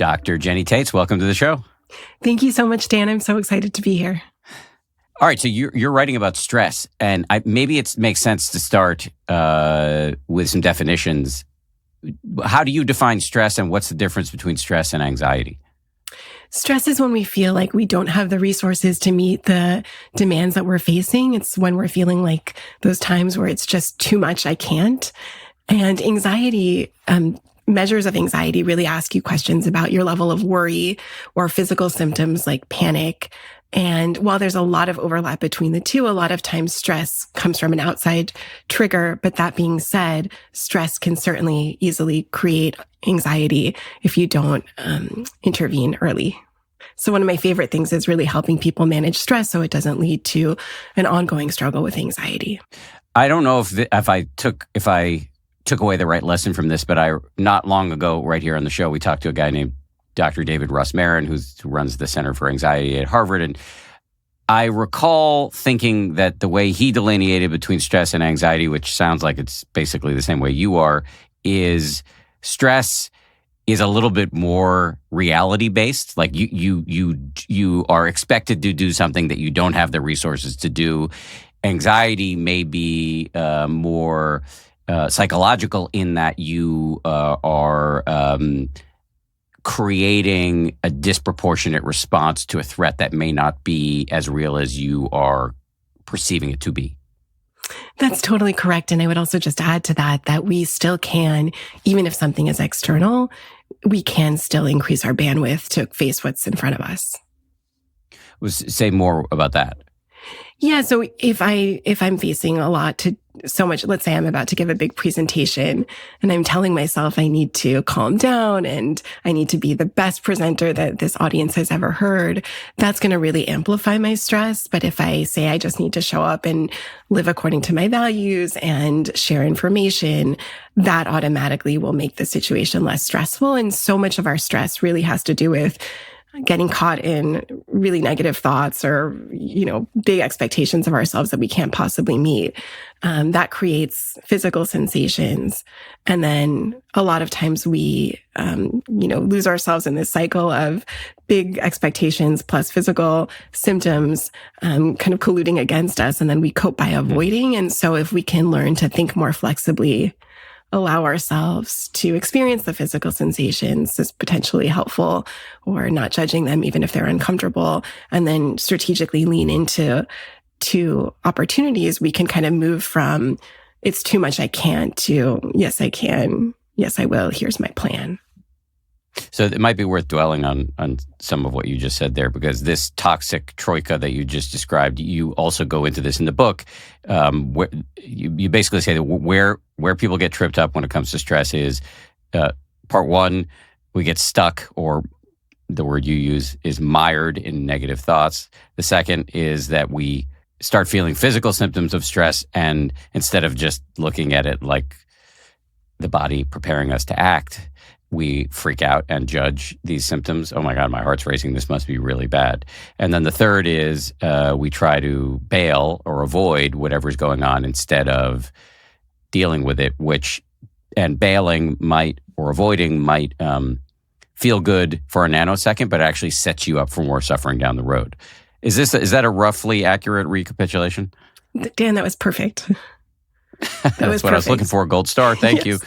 Dr. Jenny Taitz, welcome to the show. Thank you so much, Dan. I'm so excited to be here. All right, so you're writing about stress, and maybe it makes sense to start with some definitions. How do you define stress, and what's the difference between stress and anxiety? Stress is when we feel like we don't have the resources to meet the demands that we're facing. It's when we're feeling like those times where it's just too much, I can't. And anxiety, measures of anxiety really ask you questions about your level of worry or physical symptoms like panic. And while there's a lot of overlap between the two, a lot of times stress comes from an outside trigger. But that being said, stress can certainly easily create anxiety if you don't intervene early. So one of my favorite things is really helping people manage stress so it doesn't lead to an ongoing struggle with anxiety. I don't know if I took away the right lesson from this, but not long ago, right here on the show, we talked to a guy named Dr. David Russ Marin, who runs the Center for Anxiety at Harvard. And I recall thinking that the way he delineated between stress and anxiety, which sounds like it's basically the same way you are, is stress is a little bit more reality-based. Like you are expected to do something that you don't have the resources to do. Anxiety may be more psychological in that you are creating a disproportionate response to a threat that may not be as real as you are perceiving it to be. That's totally correct. And I would also just add to that we still can, even if something is external, we can still increase our bandwidth to face what's in front of us. Say more about that. Yeah. So if I'm facing so much, let's say I'm about to give a big presentation and I'm telling myself I need to calm down and I need to be the best presenter that this audience has ever heard, that's going to really amplify my stress. But if I say I just need to show up and live according to my values and share information, that automatically will make the situation less stressful. And so much of our stress really has to do with getting caught in really negative thoughts or, big expectations of ourselves that we can't possibly meet. That creates physical sensations. And then a lot of times we, lose ourselves in this cycle of big expectations plus physical symptoms, kind of colluding against us. And then we cope by avoiding. And so if we can learn to think more flexibly, allow ourselves to experience the physical sensations is potentially helpful, or not judging them even if they're uncomfortable, and then strategically lean into opportunities, we can kind of move from it's too much, I can't, to yes, I can, yes, I will, here's my plan. So it might be worth dwelling on some of what you just said there, because this toxic troika that you just described, you also go into this in the book. Where you basically say that where people get tripped up when it comes to stress is part one, we get stuck, or the word you use is mired in negative thoughts. The second is that we start feeling physical symptoms of stress, and instead of just looking at it like the body preparing us to act, we freak out and judge these symptoms. Oh my God, my heart's racing. This must be really bad. And then the third is we try to bail or avoid whatever's going on instead of dealing with it, and bailing or avoiding might feel good for a nanosecond, but it actually sets you up for more suffering down the road. Is that a roughly accurate recapitulation? Dan, that was perfect. That's what I was looking for. Gold star. Thank you.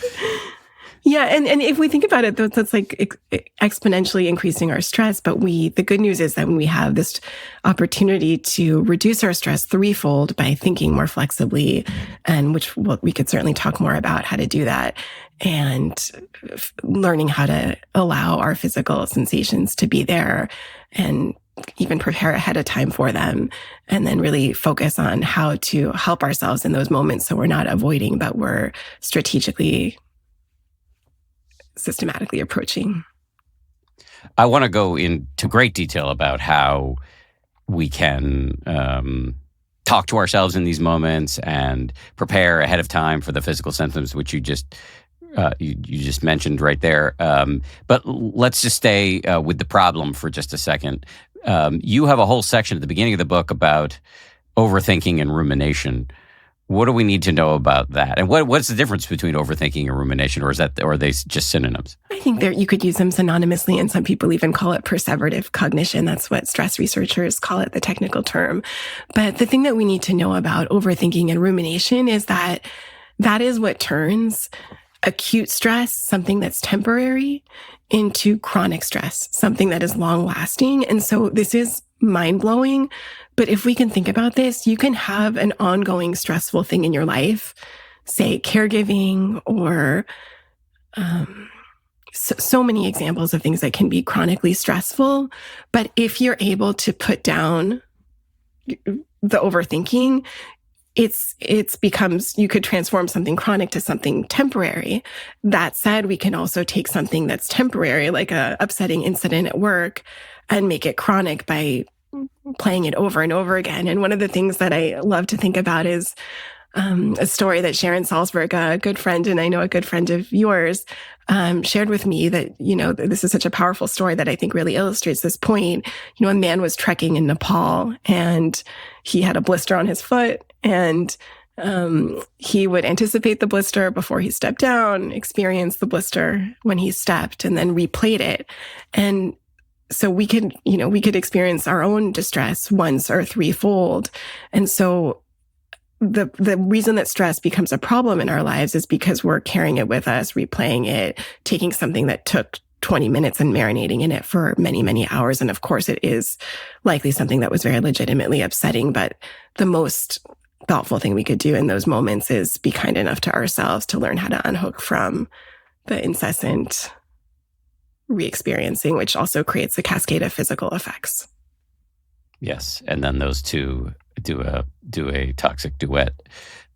Yeah. And if we think about it, that's like exponentially increasing our stress. But the good news is that when we have this opportunity to reduce our stress threefold by thinking more flexibly, and we could certainly talk more about how to do that, and learning how to allow our physical sensations to be there and even prepare ahead of time for them, and then really focus on how to help ourselves in those moments so we're not avoiding, but we're systematically approaching. I want to go into great detail about how we can talk to ourselves in these moments and prepare ahead of time for the physical symptoms, which you just mentioned right there. But let's just stay with the problem for just a second. You have a whole section at the beginning of the book about overthinking and rumination. What do we need to know about that? And what's the difference between overthinking and rumination, or are they just synonyms? I think you could use them synonymously, and some people even call it perseverative cognition. That's what stress researchers call it, the technical term. But the thing that we need to know about overthinking and rumination is that is what turns acute stress, something that's temporary, into chronic stress, something that is long lasting. And so this is mind blowing. But if we can think about this, you can have an ongoing stressful thing in your life, say caregiving, or so many examples of things that can be chronically stressful. But if you're able to put down the overthinking, it's becomes, you could transform something chronic to something temporary. That said, we can also take something that's temporary, like a upsetting incident at work, and make it chronic by playing it over and over again. And one of the things that I love to think about is a story that Sharon Salzberg, a good friend, and I know a good friend of yours, shared with me that, this is such a powerful story that I think really illustrates this point. A man was trekking in Nepal and he had a blister on his foot, and he would anticipate the blister before he stepped down, experience the blister when he stepped, and then replayed it. And so we could experience our own distress once or threefold. And so the reason that stress becomes a problem in our lives is because we're carrying it with us, replaying it, taking something that took 20 minutes and marinating in it for many, many hours. And of course, it is likely something that was very legitimately upsetting. But the most thoughtful thing we could do in those moments is be kind enough to ourselves to learn how to unhook from the incessant re-experiencing, which also creates a cascade of physical effects. Yes, and then those two do a toxic duet,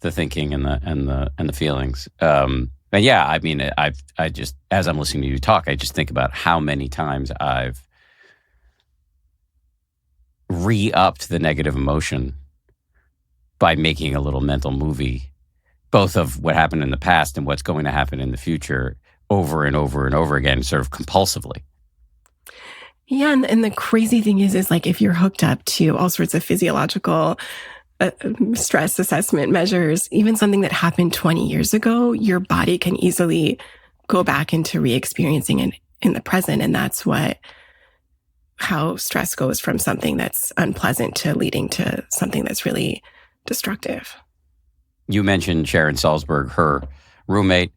the thinking and the feelings. And yeah, I mean, I just, as I'm listening to you talk, I just think about how many times I've re-upped the negative emotion by making a little mental movie, both of what happened in the past and what's going to happen in the future, over and over and over again, sort of compulsively. Yeah, and the crazy thing is like if you're hooked up to all sorts of physiological stress assessment measures, even something that happened 20 years ago, your body can easily go back into re-experiencing it in the present. And that's how stress goes from something that's unpleasant to leading to something that's really destructive. You mentioned Sharon Salzberg, her roommate,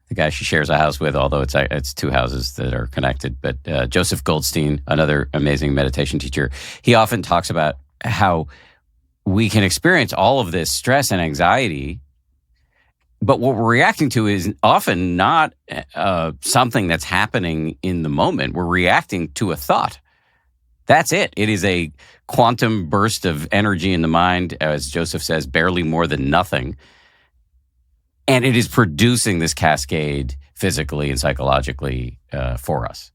the guy she shares a house with, although it's two houses that are connected. But Joseph Goldstein, another amazing meditation teacher, he often talks about how we can experience all of this stress and anxiety, but what we're reacting to is often not something that's happening in the moment. We're reacting to a thought. That's it. It is a quantum burst of energy in the mind, as Joseph says, barely more than nothing. And it is producing this cascade physically and psychologically for us.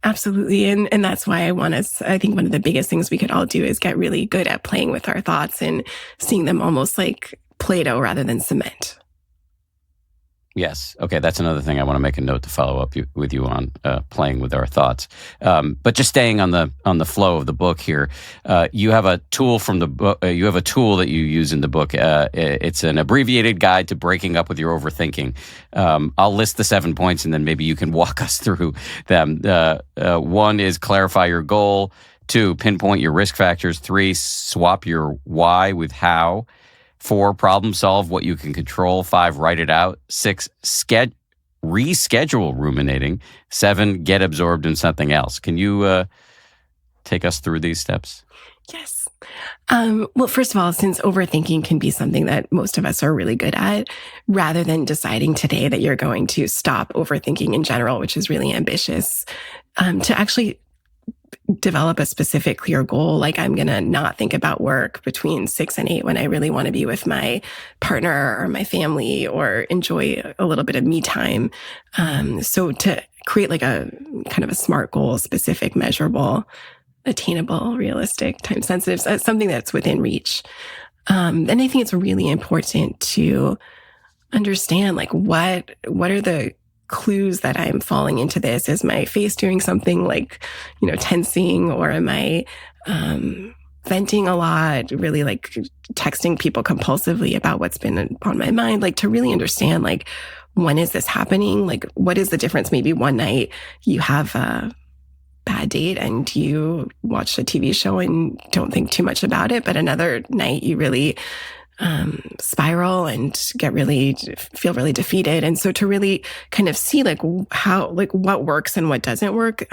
Absolutely. And that's why I think one of the biggest things we could all do is get really good at playing with our thoughts and seeing them almost like Play-Doh rather than cement. Yes. Okay. That's another thing I want to make a note to follow up with you on, playing with our thoughts. But just staying on the flow of the book here, you have a tool from the book. You have a tool that you use in the book. It's an abbreviated guide to breaking up with your overthinking. I'll list the 7 points, and then maybe you can walk us through them. 1 is clarify your goal. 2, pinpoint your risk factors. 3, swap your why with how. 4, problem solve what you can control. 5, write it out. 6, reschedule ruminating. 7, get absorbed in something else. Can you take us through these steps? Yes. Well, first of all, since overthinking can be something that most of us are really good at, rather than deciding today that you're going to stop overthinking in general, which is really ambitious, to actually develop a specific, clear goal. Like I'm going to not think about work between 6 and 8 when I really want to be with my partner or my family or enjoy a little bit of me time. So to create like a kind of a SMART goal, specific, measurable, attainable, realistic, time sensitive, something that's within reach. And I think it's really important to understand like what are the clues that I'm falling into this? Is my face doing something like, tensing, or am I venting a lot, really like texting people compulsively about what's been on my mind, like to really understand, like, when is this happening? Like, what is the difference? Maybe one night you have a bad date and you watch a TV show and don't think too much about it. But another night you really spiral and feel really defeated. And so to really kind of see like how, like what works and what doesn't work,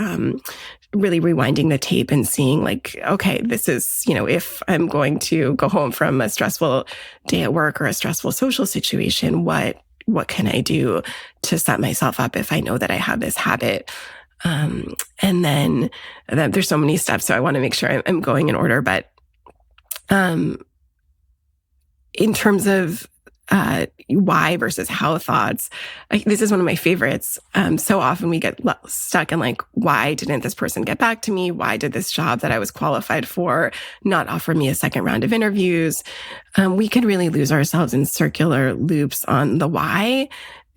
really rewinding the tape and seeing like, okay, this is, if I'm going to go home from a stressful day at work or a stressful social situation, what can I do to set myself up if I know that I have this habit? And then there's so many steps, so I want to make sure I'm going in order. But in terms of why versus how thoughts, this is one of my favorites. So often we get stuck in like, why didn't this person get back to me? Why did this job that I was qualified for not offer me a second round of interviews? We can really lose ourselves in circular loops on the why.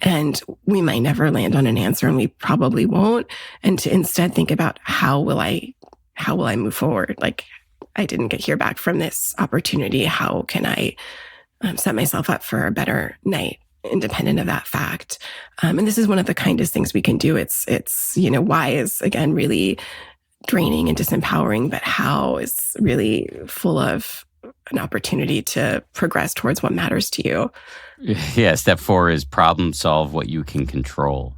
And we might never land on an answer, and we probably won't. And to instead think about how will I move forward? Like, I didn't hear back from this opportunity. How can I set myself up for a better night, independent of that fact? And this is one of the kindest things we can do. It's why is, again, really draining and disempowering, but how is really full of an opportunity to progress towards what matters to you. Yeah, step 4 is problem solve what you can control.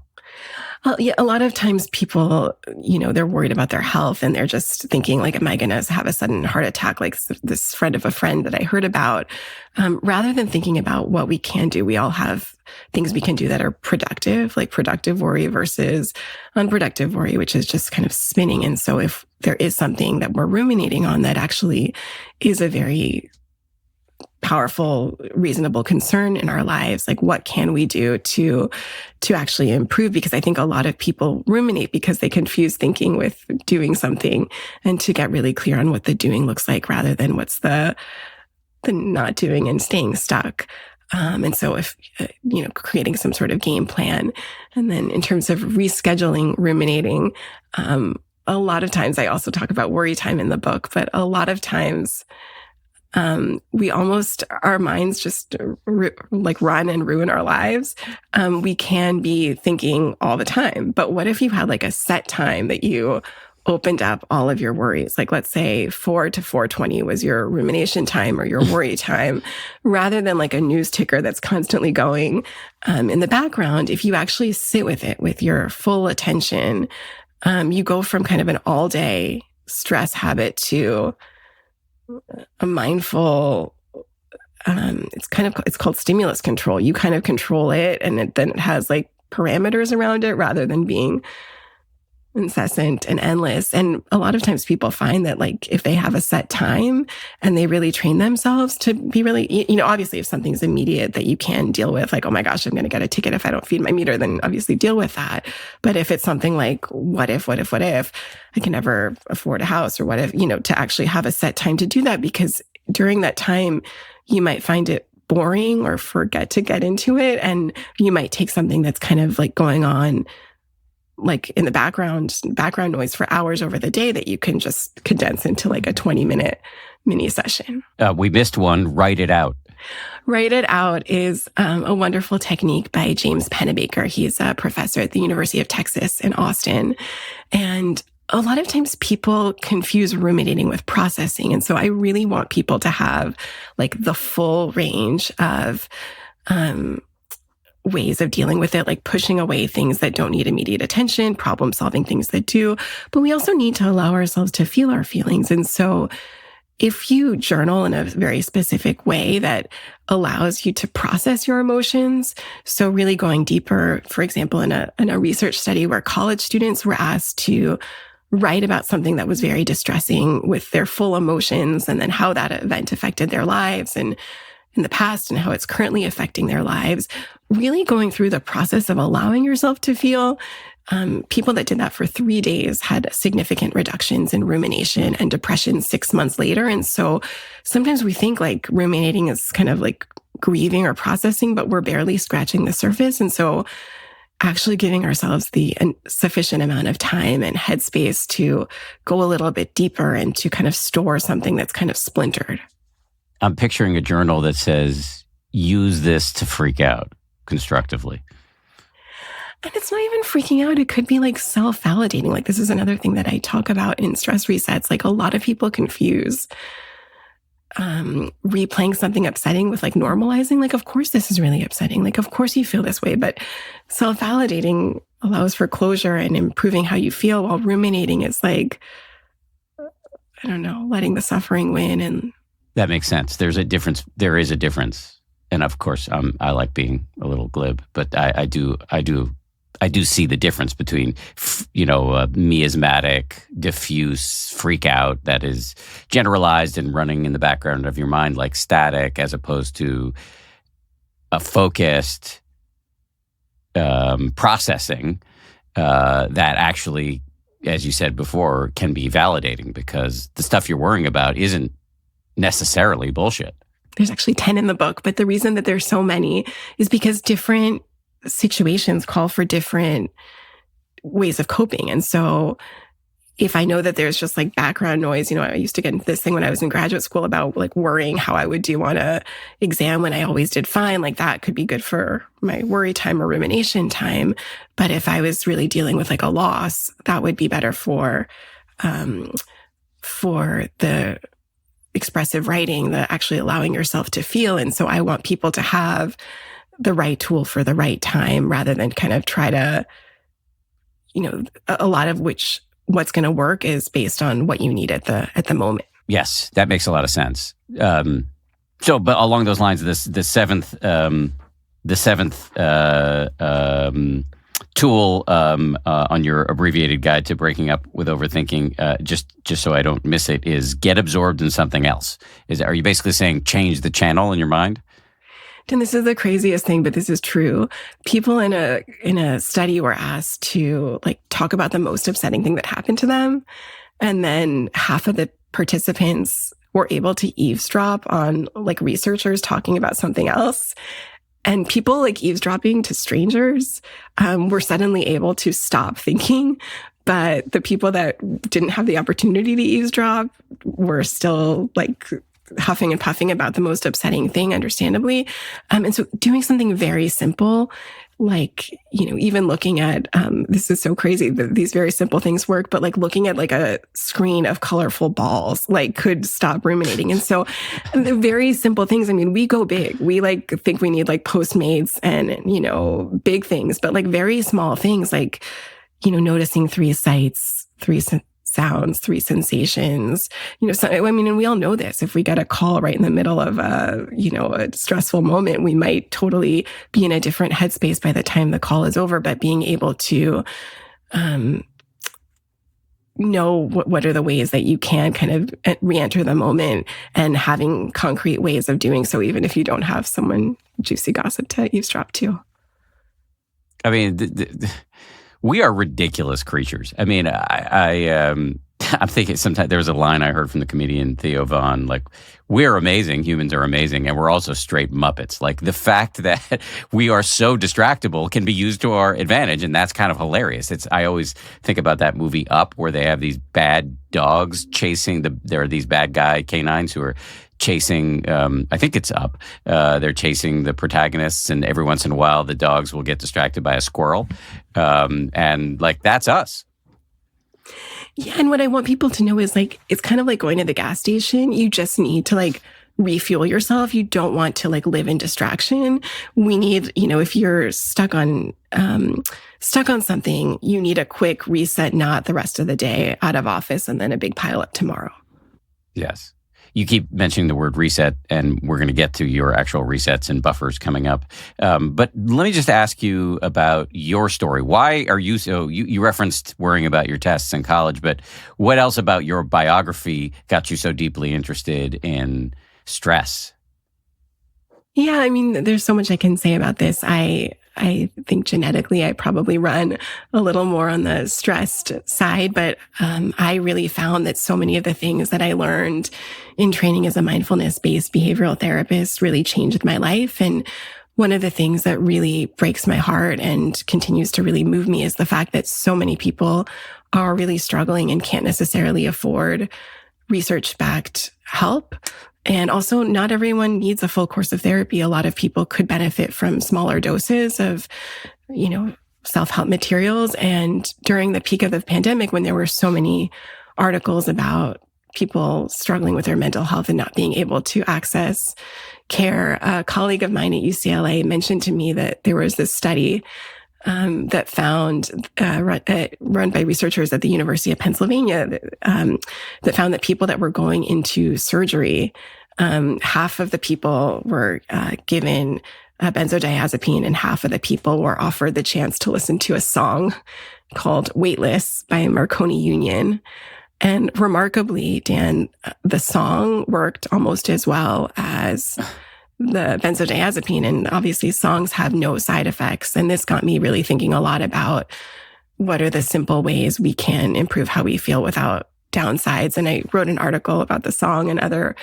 Well, yeah, a lot of times people, they're worried about their health and they're just thinking like, am I going to have a sudden heart attack like this friend of a friend that I heard about? Rather than thinking about what we can do. We all have things we can do that are productive, like productive worry versus unproductive worry, which is just kind of spinning. And so if there is something that we're ruminating on that actually is a very powerful, reasonable concern in our lives, like what can we do to actually improve? Because I think a lot of people ruminate because they confuse thinking with doing something, and to get really clear on what the doing looks like rather than what's the not doing and staying stuck. And so if, creating some sort of game plan. And then in terms of rescheduling ruminating, a lot of times I also talk about worry time in the book, but a lot of times our minds just run and ruin our lives. We can be thinking all the time, but what if you had like a set time that you opened up all of your worries? Like, let's say 4 to 4:20 was your rumination time or your worry time, rather than like a news ticker that's constantly going in the background. If you actually sit with it with your full attention, you go from kind of an all day stress habit to a mindful, it's called stimulus control. You kind of control it, and then it has like parameters around it rather than being incessant and endless. And a lot of times people find that like if they have a set time and they really train themselves to be really, obviously if something's immediate that you can deal with, like, oh my gosh, I'm going to get a ticket if I don't feed my meter, then obviously deal with that. But if it's something like, what if I can never afford a house, or what if, to actually have a set time to do that, because during that time you might find it boring or forget to get into it. And you might take something that's kind of like going on like in the background noise for hours over the day that you can just condense into like a 20-minute mini session. We missed one. Write it out. Write it out is a wonderful technique by James Pennebaker. He's a professor at the University of Texas in Austin. And a lot of times people confuse ruminating with processing. And so I really want people to have like the full range of ways of dealing with it, like pushing away things that don't need immediate attention, problem solving things that do. But we also need to allow ourselves to feel our feelings. And so if you journal in a very specific way that allows you to process your emotions, so really going deeper, for example, in a research study where college students were asked to write about something that was very distressing with their full emotions, and then how that event affected their lives and in the past and how it's currently affecting their lives, really going through the process of allowing yourself to feel. People that did that for 3 days had significant reductions in rumination and depression 6 months later. And so sometimes we think like ruminating is kind of like grieving or processing, but we're barely scratching the surface. And so actually giving ourselves the sufficient amount of time and headspace to go a little bit deeper and to kind of store something that's kind of splintered. I'm picturing a journal that says, use this to freak out constructively. And it's not even freaking out. It could be like self-validating. Like, this is another thing that I talk about in stress resets. Like, a lot of people confuse replaying something upsetting with like normalizing. Like, of course, this is really upsetting. Like, of course you feel this way. But self-validating allows for closure and improving how you feel, while ruminating is like, I don't know, letting the suffering win. And that makes sense. There's a difference. There is a difference. And of course, I like being a little glib, but I do see the difference between, miasmatic, diffuse freak out that is generalized and running in the background of your mind like static, as opposed to a focused processing that actually, as you said before, can be validating, because the stuff you're worrying about isn't necessarily bullshit. There's actually 10 in the book, but the reason that there's so many is because different situations call for different ways of coping. And so if I know that there's just like background noise, I used to get into this thing when I was in graduate school about like worrying how I would do on a exam when I always did fine. Like, that could be good for my worry time or rumination time. But if I was really dealing with like a loss, that would be better for the expressive writing, the actually allowing yourself to feel. And so I want people to have the right tool for the right time, rather than kind of try to, a lot of what's going to work is based on what you need at the moment. Yes, that makes a lot of sense. So, but along those lines, the seventh tool on your abbreviated guide to breaking up with overthinking, just so I don't miss it, is get absorbed in something else. Are you basically saying change the channel in your mind? And this is the craziest thing, but this is true. People in a study were asked to like talk about the most upsetting thing that happened to them, and then half of the participants were able to eavesdrop on like researchers talking about something else. And people like eavesdropping to strangers were suddenly able to stop thinking. But the people that didn't have the opportunity to eavesdrop were still like huffing and puffing about the most upsetting thing, understandably. And so doing something very simple, like, even looking at, this is so crazy that these very simple things work, but like looking at like a screen of colorful balls, like could stop ruminating. And so the very simple things, we go big. We like think we need like Postmates and, big things, but like very small things, like, noticing 3 sights, 3 sounds, 3 sensations, and we all know this. If we get a call right in the middle of a stressful moment, we might totally be in a different headspace by the time the call is over. But being able to know what are the ways that you can kind of re-enter the moment, and having concrete ways of doing so, even if you don't have someone juicy gossip to eavesdrop to. We are ridiculous creatures. I'm thinking sometimes there was a line I heard from the comedian Theo Von, like, we're amazing, humans are amazing, and we're also straight Muppets. Like, the fact that we are so distractible can be used to our advantage, and that's kind of hilarious. I always think about that movie Up, where they have these bad dogs chasing there are these bad guy canines who are chasing, I think it's Up. They're chasing the protagonists, and every once in a while, the dogs will get distracted by a squirrel. And like, that's us. Yeah. And what I want people to know is like, it's kind of like going to the gas station. You just need to like refuel yourself. You don't want to like live in distraction. We need, if you're stuck on something, you need a quick reset, not the rest of the day out of office and then a big pile up tomorrow. Yes. You keep mentioning the word reset, and we're going to get to your actual resets and buffers coming up. But let me just ask you about your story. Why are you you referenced worrying about your tests in college, but what else about your biography got you so deeply interested in stress? Yeah, there's so much I can say about this. I think genetically I probably run a little more on the stressed side, but I really found that so many of the things that I learned in training as a mindfulness-based behavioral therapist really changed my life. And one of the things that really breaks my heart and continues to really move me is the fact that so many people are really struggling and can't necessarily afford research-backed help. And also, not everyone needs a full course of therapy. A lot of people could benefit from smaller doses of, self-help materials. And during the peak of the pandemic, when there were so many articles about people struggling with their mental health and not being able to access care, a colleague of mine at UCLA mentioned to me that there was this study that found, run by researchers at the University of Pennsylvania, that found that people that were going into surgery, half of the people were given a benzodiazepine and half of the people were offered the chance to listen to a song called Weightless by Marconi Union. And remarkably, Dan, the song worked almost as well as the benzodiazepine. And obviously songs have no side effects. And this got me really thinking a lot about what are the simple ways we can improve how we feel without downsides. And I wrote an article about the song and other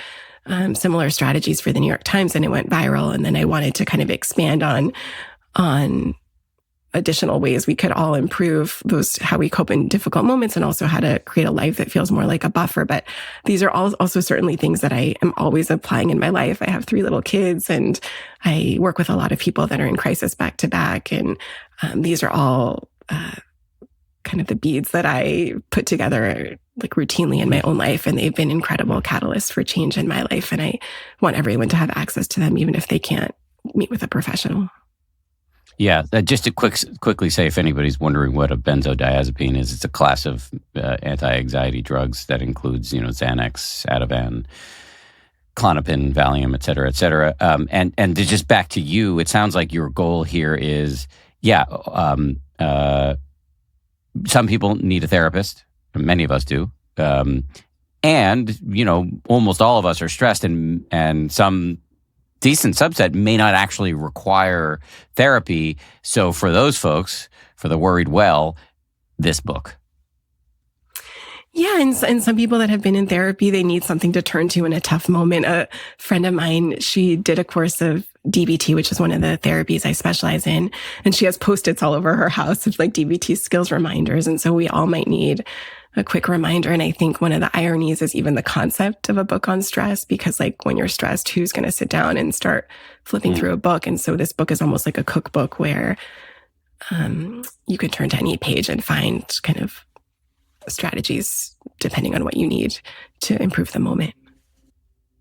similar strategies for the New York Times, and it went viral. And then I wanted to kind of expand on additional ways we could all improve how we cope in difficult moments, and also how to create a life that feels more like a buffer. But these are also certainly things that I am always applying in my life. I have 3 little kids, and I work with a lot of people that are in crisis back to back. And these are all kind of the beads that I put together like routinely in my own life. And they've been incredible catalysts for change in my life. And I want everyone to have access to them, even if they can't meet with a professional. Yeah, just to quickly say, if anybody's wondering what a benzodiazepine is, it's a class of anti-anxiety drugs that includes, Xanax, Ativan, Klonopin, Valium, et cetera, et cetera. And to just back to you, it sounds like your goal here is, some people need a therapist. Many of us do. And, almost all of us are stressed, and some decent subset may not actually require therapy. So for those folks, for the worried well, this book. Yeah, and some people that have been in therapy, they need something to turn to in a tough moment. A friend of mine, she did a course of DBT, which is one of the therapies I specialize in, and she has Post-its all over her house of like DBT skills reminders. And so we all might need a quick reminder. And I think one of the ironies is even the concept of a book on stress, because like when you're stressed, who's going to sit down and start flipping through a book? And so this book is almost like a cookbook where you can turn to any page and find kind of strategies depending on what you need to improve the moment.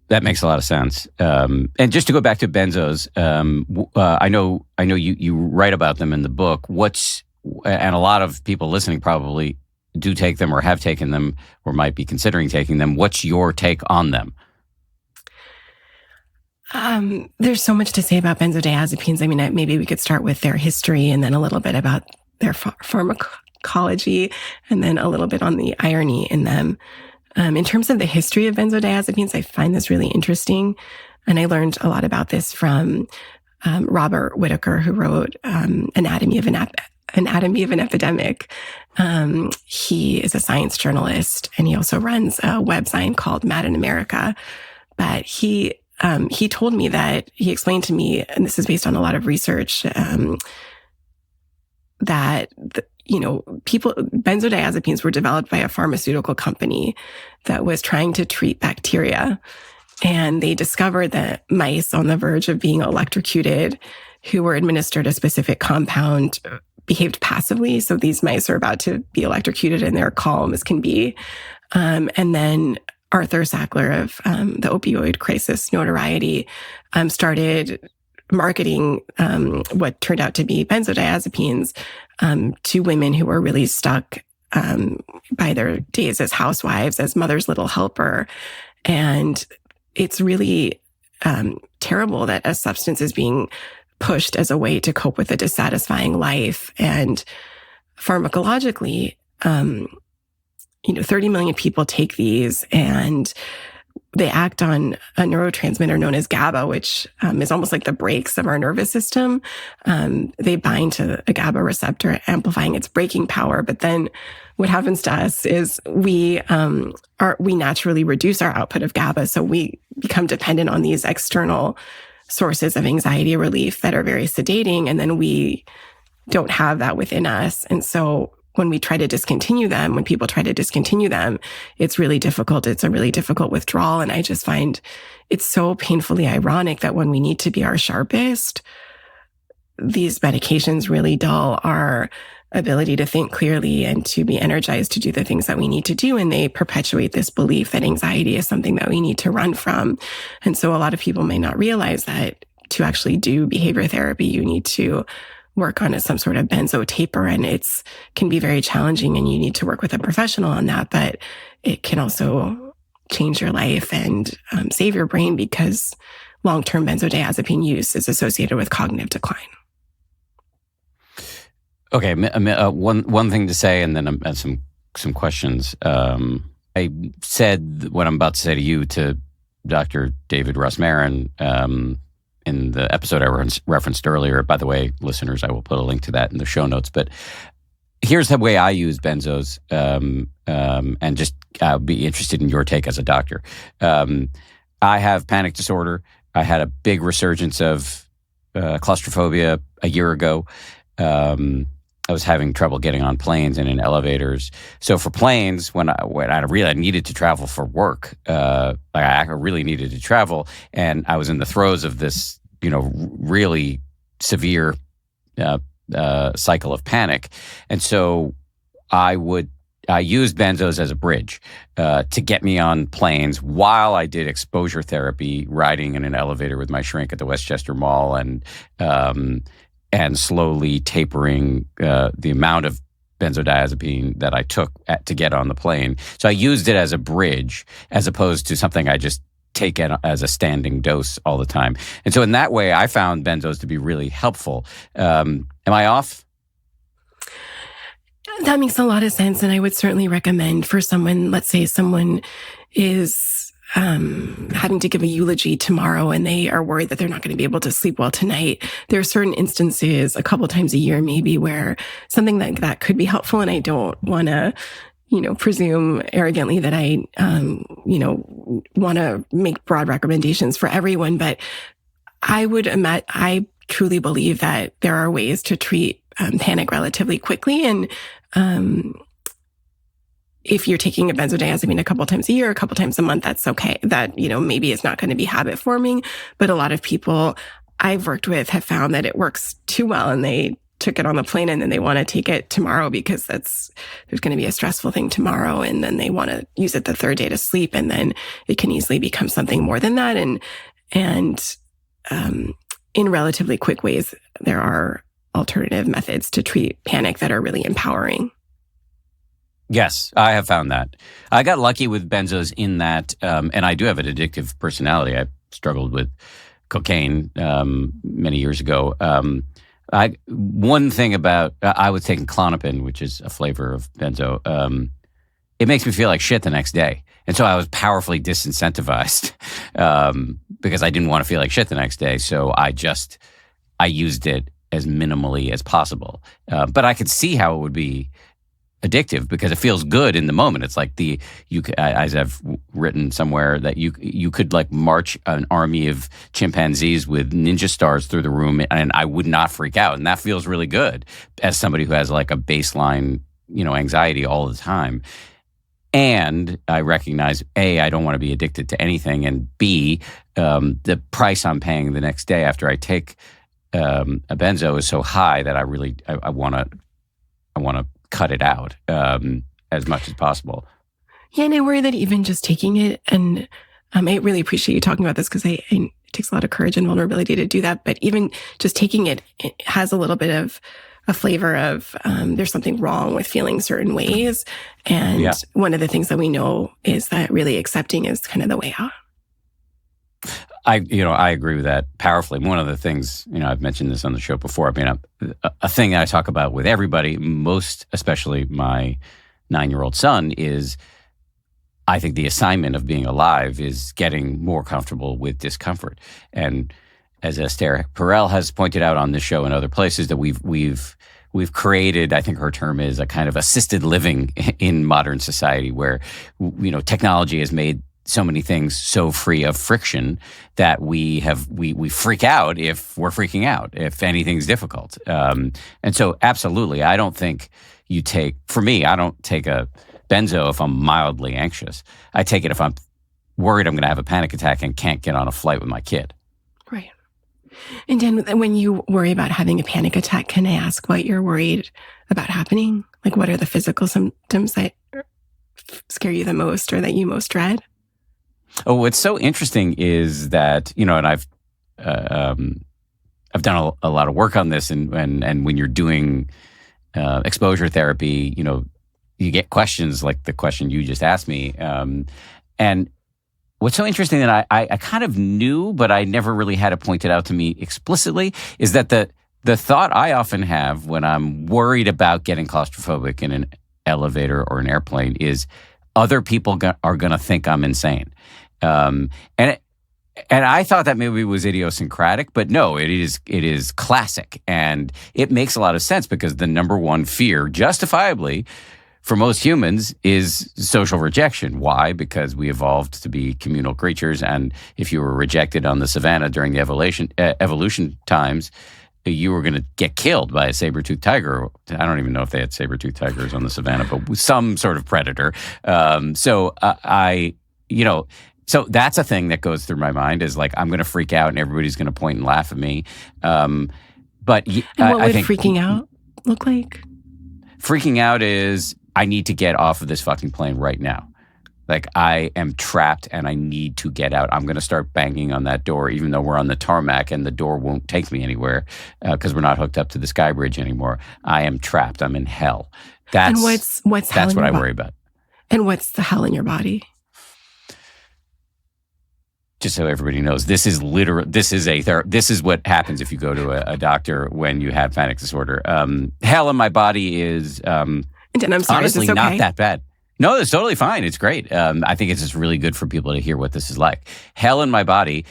That makes a lot of sense. And just to go back to benzos, I know you write about them in the book. And a lot of people listening probably do take them or have taken them or might be considering taking them. What's your take on them? There's so much to say about benzodiazepines. I mean, maybe we could start with their history and then a little bit about their pharmacology and then a little bit on the irony in them. In terms of the history of benzodiazepines, I find this really interesting. And I learned a lot about this from Robert Whitaker, who wrote Anatomy of an Epidemic. He is a science journalist, and he also runs a website called Mad in America. But he told me that he explained to me, and this is based on a lot of research, that benzodiazepines were developed by a pharmaceutical company that was trying to treat bacteria. And they discovered that mice on the verge of being electrocuted who were administered a specific compound behaved passively. So these mice are about to be electrocuted and they're calm as can be. And then Arthur Sackler of the opioid crisis notoriety started marketing what turned out to be benzodiazepines to women who were really stuck by their days as housewives, as mother's little helper. And it's really terrible that a substance is being pushed as a way to cope with a dissatisfying life. And pharmacologically, 30 million people take these, and they act on a neurotransmitter known as GABA, which is almost like the brakes of our nervous system. They bind to a GABA receptor, amplifying its braking power. But then what happens to us is we naturally reduce our output of GABA. So we become dependent on these external sources of anxiety relief that are very sedating, and then we don't have that within us. And so when we try to discontinue them, when people try to discontinue them, it's really difficult. It's a really difficult withdrawal. And I just find it's so painfully ironic that when we need to be our sharpest, these medications really dull our ability to think clearly and to be energized to do the things that we need to do. And they perpetuate this belief that anxiety is something that we need to run from. And so a lot of people may not realize that to actually do behavior therapy, you need to work on some sort of benzo taper, and it's can be very challenging, and you need to work with a professional on that. But it can also change your life and save your brain, because long-term benzodiazepine use is associated with cognitive decline. Okay, one thing to say, and then some questions. I said what I'm about to say to you to Dr. David Russ-Marin in the episode I referenced earlier. By the way, listeners, I will put a link to that in the show notes. But here's the way I use benzos, and just I'll be interested in your take as a doctor. I have panic disorder. I had a big resurgence of claustrophobia a year ago. I was having trouble getting on planes and in elevators. So for planes, when I really needed to travel for work, I really needed to travel, and I was in the throes of this, really severe cycle of panic, and so I used benzos as a bridge to get me on planes while I did exposure therapy, riding in an elevator with my shrink at the Westchester Mall, and slowly tapering the amount of benzodiazepine that I took to get on the plane. So I used it as a bridge, as opposed to something I just take it as a standing dose all the time. And so in that way, I found benzos to be really helpful. Am I off? That makes a lot of sense. And I would certainly recommend for someone, let's say someone is having to give a eulogy tomorrow and they are worried that they're not going to be able to sleep well tonight. There are certain instances, a couple times a year maybe, where something like that could be helpful. And I don't want to, presume arrogantly that I, want to make broad recommendations for everyone. But I truly believe that there are ways to treat panic relatively quickly. And if you're taking a benzodiazepine a couple times a year, a couple times a month, that's okay. That, maybe it's not going to be habit forming, but a lot of people I've worked with have found that it works too well, and they took it on the plane and then they want to take it tomorrow because there's going to be a stressful thing tomorrow. And then they want to use it the third day to sleep. And then it can easily become something more than that. And in relatively quick ways, there are alternative methods to treat panic that are really empowering. Yes, I have found that. I got lucky with benzos in that, and I do have an addictive personality. I struggled with cocaine many years ago. One thing about, I was taking Klonopin, which is a flavor of benzo. It makes me feel like shit the next day. And so I was powerfully disincentivized because I didn't want to feel like shit the next day. So I used it as minimally as possible. But I could see how it would be addictive because it feels good in the moment. It's like as I've written somewhere, that you could like march an army of chimpanzees with ninja stars through the room and I would not freak out. And that feels really good as somebody who has like a baseline, anxiety all the time. And I recognize, A, I don't want to be addicted to anything. And B, the price I'm paying the next day after I take a benzo is so high that I want to cut it out as much as possible. Yeah, and I worry that even just taking it, and I really appreciate you talking about this because it takes a lot of courage and vulnerability to do that. But even just taking it has a little bit of a flavor of there's something wrong with feeling certain ways. And one of the things that we know is that really accepting is kind of the way out. I agree with that powerfully. One of the things, I've mentioned this on the show before. I mean, a thing I talk about with everybody, most especially my 9-year-old son, is I think the assignment of being alive is getting more comfortable with discomfort. And as Esther Perel has pointed out on this show and other places, that we've created, I think her term is, a kind of assisted living in modern society where, technology has made so many things so free of friction that we freak out if we're freaking out, if anything's difficult. And so absolutely, I don't think for me, I don't take a benzo if I'm mildly anxious. I take it if I'm worried I'm going to have a panic attack and can't get on a flight with my kid. Right. And Dan, when you worry about having a panic attack, can I ask what you're worried about happening? Like, what are the physical symptoms that scare you the most or that you most dread? Oh, what's so interesting is that, and I've done a lot of work on this, and when you're doing exposure therapy, you get questions like the question you just asked me, and what's so interesting that I kind of knew, but I never really had it pointed out to me explicitly, is that the thought I often have when I'm worried about getting claustrophobic in an elevator or an airplane is other people are going to think I'm insane. And I thought that maybe it was idiosyncratic, but no, it is classic. And it makes a lot of sense because the number one fear, justifiably, for most humans is social rejection. Why? Because we evolved to be communal creatures, and if you were rejected on the savannah during the evolution times, you were going to get killed by a saber-toothed tiger. I don't even know if they had saber-toothed tigers on the savannah, but some sort of predator. So that's a thing that goes through my mind is like, I'm going to freak out and everybody's going to point and laugh at me. But what would freaking out look like? Freaking out is, I need to get off of this fucking plane right now. Like, I am trapped and I need to get out. I'm going to start banging on that door, even though we're on the tarmac and the door won't take me anywhere because we're not hooked up to the sky bridge anymore. I am trapped. I'm in hell. And what's hell? That's what I worry about. And what's the hell in your body? Just so everybody knows, this is what happens if you go to a doctor when you have panic disorder. Hell in my body is and I'm sorry, honestly is this okay? not that bad. No, it's totally fine. It's great. I think it's just really good for people to hear what this is like. Hell in my body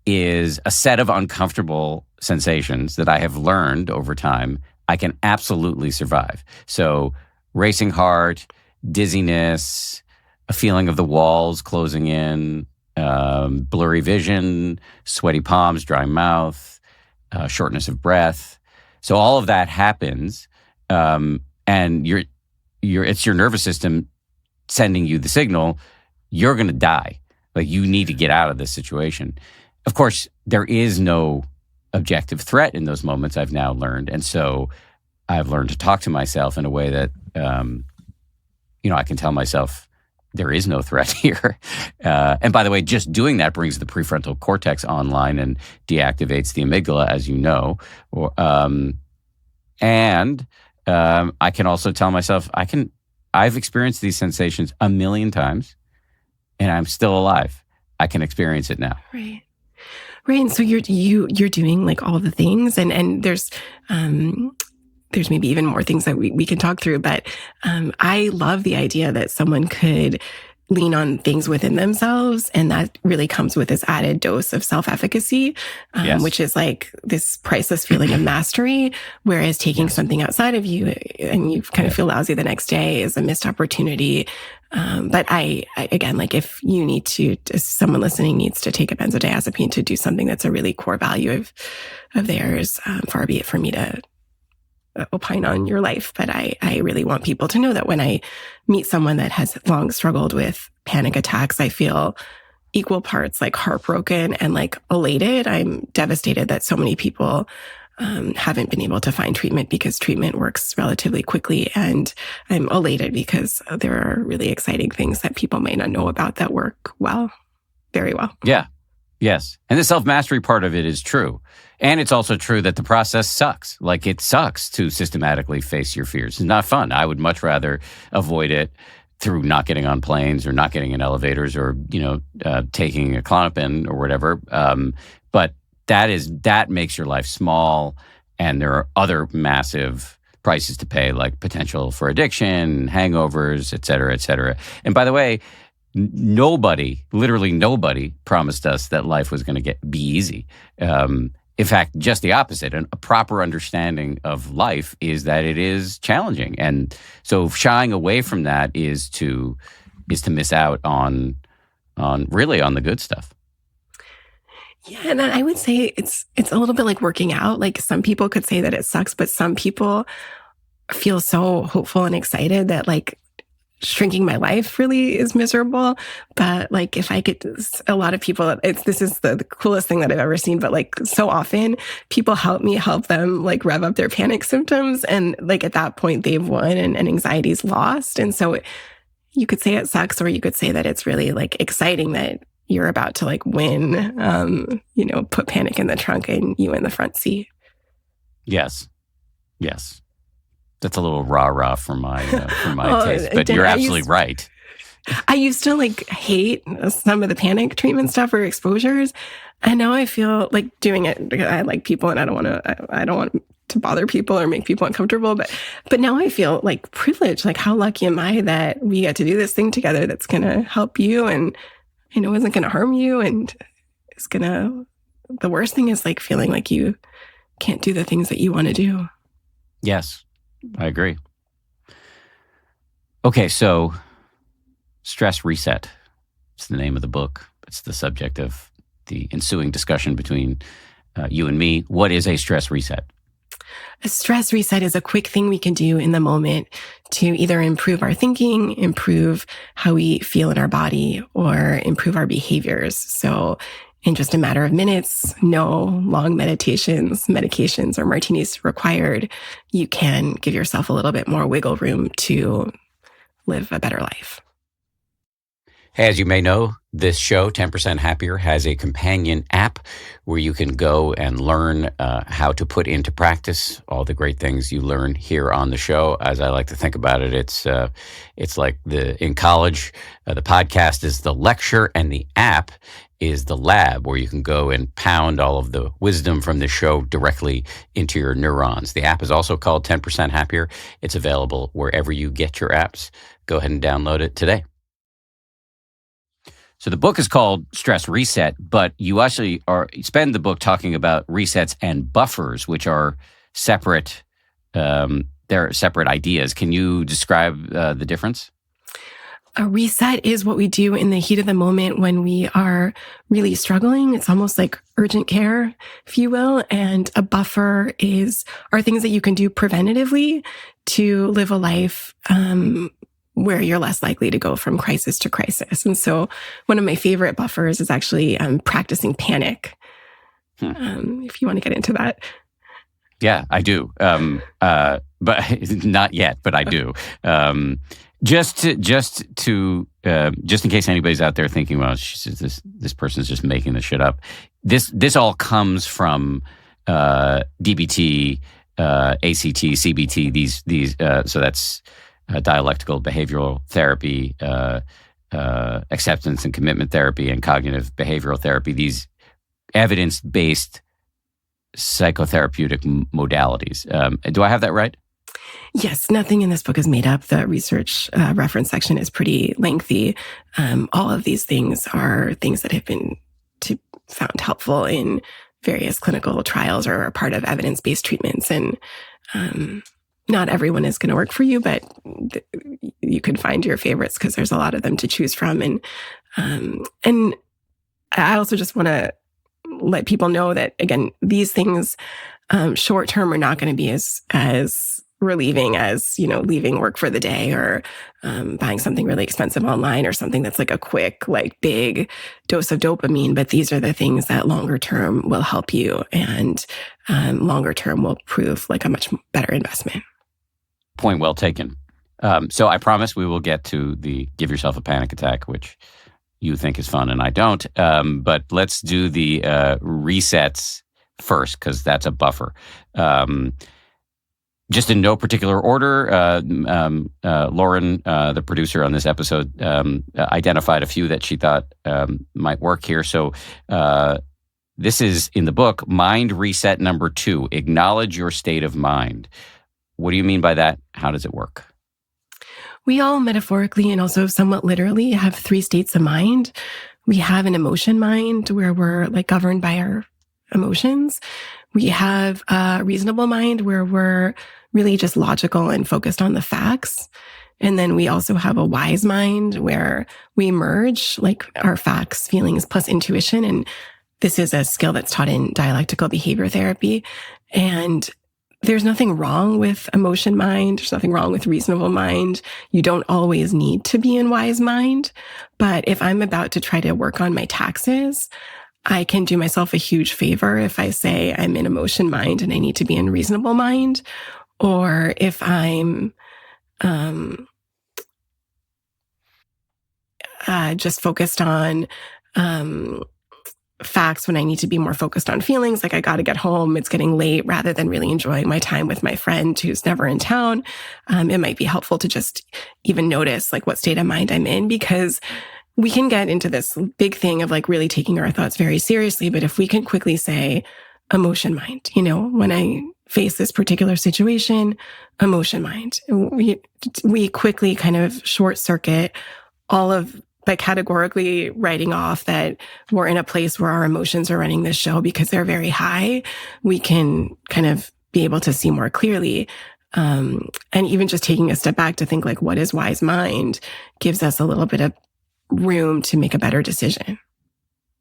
is a set of uncomfortable sensations that I have learned over time I can absolutely survive. So racing heart, dizziness, a feeling of the walls closing in, blurry vision, sweaty palms, dry mouth, shortness of breath. So all of that happens, and it's your nervous system sending you the signal, you're going to die. Like, you need to get out of this situation. Of course, there is no objective threat in those moments, I've now learned. And so I've learned to talk to myself in a way that, I can tell myself there is no threat here. And by the way, just doing that brings the prefrontal cortex online and deactivates the amygdala, as you know. I can also tell myself I've experienced these sensations 1,000,000 times and I'm still alive. I can experience it now. Right. Right. And so you're doing like all the things and there's maybe even more things that we can talk through, but I love the idea that someone could lean on things within themselves. And that really comes with this added dose of self-efficacy, yes. which is like this priceless feeling of mastery. Whereas taking something outside of you and you kind of feel lousy the next day is a missed opportunity. But I again, like if someone listening needs to take a benzodiazepine to do something that's a really core value of theirs, far be it for me to opine on your life. But I really want people to know that when I meet someone that has long struggled with panic attacks, I feel equal parts like heartbroken and like elated. I'm devastated that so many people haven't been able to find treatment because treatment works relatively quickly. And I'm elated because there are really exciting things that people may not know about that work well, very well. Yeah. Yes. And the self-mastery part of it is true. And it's also true that the process sucks. Like, it sucks to systematically face your fears. It's not fun. I would much rather avoid it through not getting on planes or not getting in elevators or, taking a Klonopin or whatever. But that makes your life small. And there are other massive prices to pay, like potential for addiction, hangovers, et cetera, et cetera. And by the way, literally nobody promised us that life was going to be easy. In fact, just the opposite. A proper understanding of life is that it is challenging. And so shying away from that is to miss out on really on the good stuff. Yeah, and I would say it's a little bit like working out. Like some people could say that it sucks, but some people feel so hopeful and excited that like shrinking my life really is miserable. But like if I get a lot of people, this is the coolest thing that I've ever seen. But like so often people help them like rev up their panic symptoms. And like at that point they've won and anxiety's lost. And so you could say it sucks, or you could say that it's really like exciting that you're about to like win, put panic in the trunk and you in the front seat. Yes. That's a little rah-rah for my taste, but you're absolutely right. I used to like hate some of the panic treatment stuff or exposures. And now I feel like doing it because I like people and I don't want to bother people or make people uncomfortable. But now I feel like privileged. Like how lucky am I that we get to do this thing together that's going to help you and isn't going to harm you. And the worst thing is like feeling like you can't do the things that you want to do. Yes, I agree. Okay, so Stress Reset. It's the name of the book. It's the subject of the ensuing discussion between you and me. What is a stress reset? A stress reset is a quick thing we can do in the moment to either improve our thinking, improve how we feel in our body, or improve our behaviors. So in just a matter of minutes, no long meditations, medications, or martinis required, you can give yourself a little bit more wiggle room to live a better life. As you may know, this show, 10% Happier, has a companion app where you can go and learn how to put into practice all the great things you learn here on the show. As I like to think about it, it's like in college, the podcast is the lecture and the app is the lab where you can go and pound all of the wisdom from the show directly into your neurons. The app is also called 10% Happier. It's available wherever you get your apps. Go ahead and download it today. So the book is called Stress Reset, but you actually spend the book talking about resets and buffers, which are separate. They're separate ideas. Can you describe the difference? A reset is what we do in the heat of the moment when we are really struggling. It's almost like urgent care, if you will. And a buffer are things that you can do preventatively to live a life where you're less likely to go from crisis to crisis. And so one of my favorite buffers is actually practicing panic. If you want to get into that. Yeah, I do. But not yet, but I do. Just in case anybody's out there thinking, well, this person's just making this shit up. This all comes from DBT, ACT, CBT. These. So that's dialectical behavioral therapy, acceptance and commitment therapy, and cognitive behavioral therapy. These evidence-based psychotherapeutic modalities. Do I have that right? Yes, nothing in this book is made up. The research reference section is pretty lengthy. All of these things are things that have been found helpful in various clinical trials or are part of evidence-based treatments. And not everyone is going to work for you, but you can find your favorites because there's a lot of them to choose from. And I also just want to let people know that, again, these things short term are not going to be as relieving as, leaving work for the day or buying something really expensive online or something that's like a quick, like big dose of dopamine. But these are the things that longer term will help you and longer term will prove like a much better investment. Point well taken. So I promise we will get to the give yourself a panic attack, which you think is fun and I don't. But let's do the resets first, because that's a buffer. Just in no particular order, Lauren, the producer on this episode, identified a few that she thought might work here. So this is in the book, Mind Reset number 2, acknowledge your state of mind. What do you mean by that? How does it work? We all metaphorically and also somewhat literally have 3 states of mind. We have an emotion mind where we're like governed by our emotions. We have a reasonable mind where we're really just logical and focused on the facts. And then we also have a wise mind where we merge like our facts, feelings plus intuition. And this is a skill that's taught in dialectical behavior therapy. And there's nothing wrong with emotion mind. There's nothing wrong with reasonable mind. You don't always need to be in wise mind. But if I'm about to try to work on my taxes, I can do myself a huge favor if I say I'm in emotion mind and I need to be in reasonable mind. Or if I'm just focused on facts when I need to be more focused on feelings, like I got to get home, it's getting late, rather than really enjoying my time with my friend who's never in town. It might be helpful to just even notice like what state of mind I'm in, because we can get into this big thing of like really taking our thoughts very seriously. But if we can quickly say emotion mind, when I face this particular situation, emotion mind, we quickly kind of short circuit all of by categorically writing off that we're in a place where our emotions are running this show because they're very high. We can kind of be able to see more clearly. And even just taking a step back to think like, what is wise mind, gives us a little bit of room to make a better decision.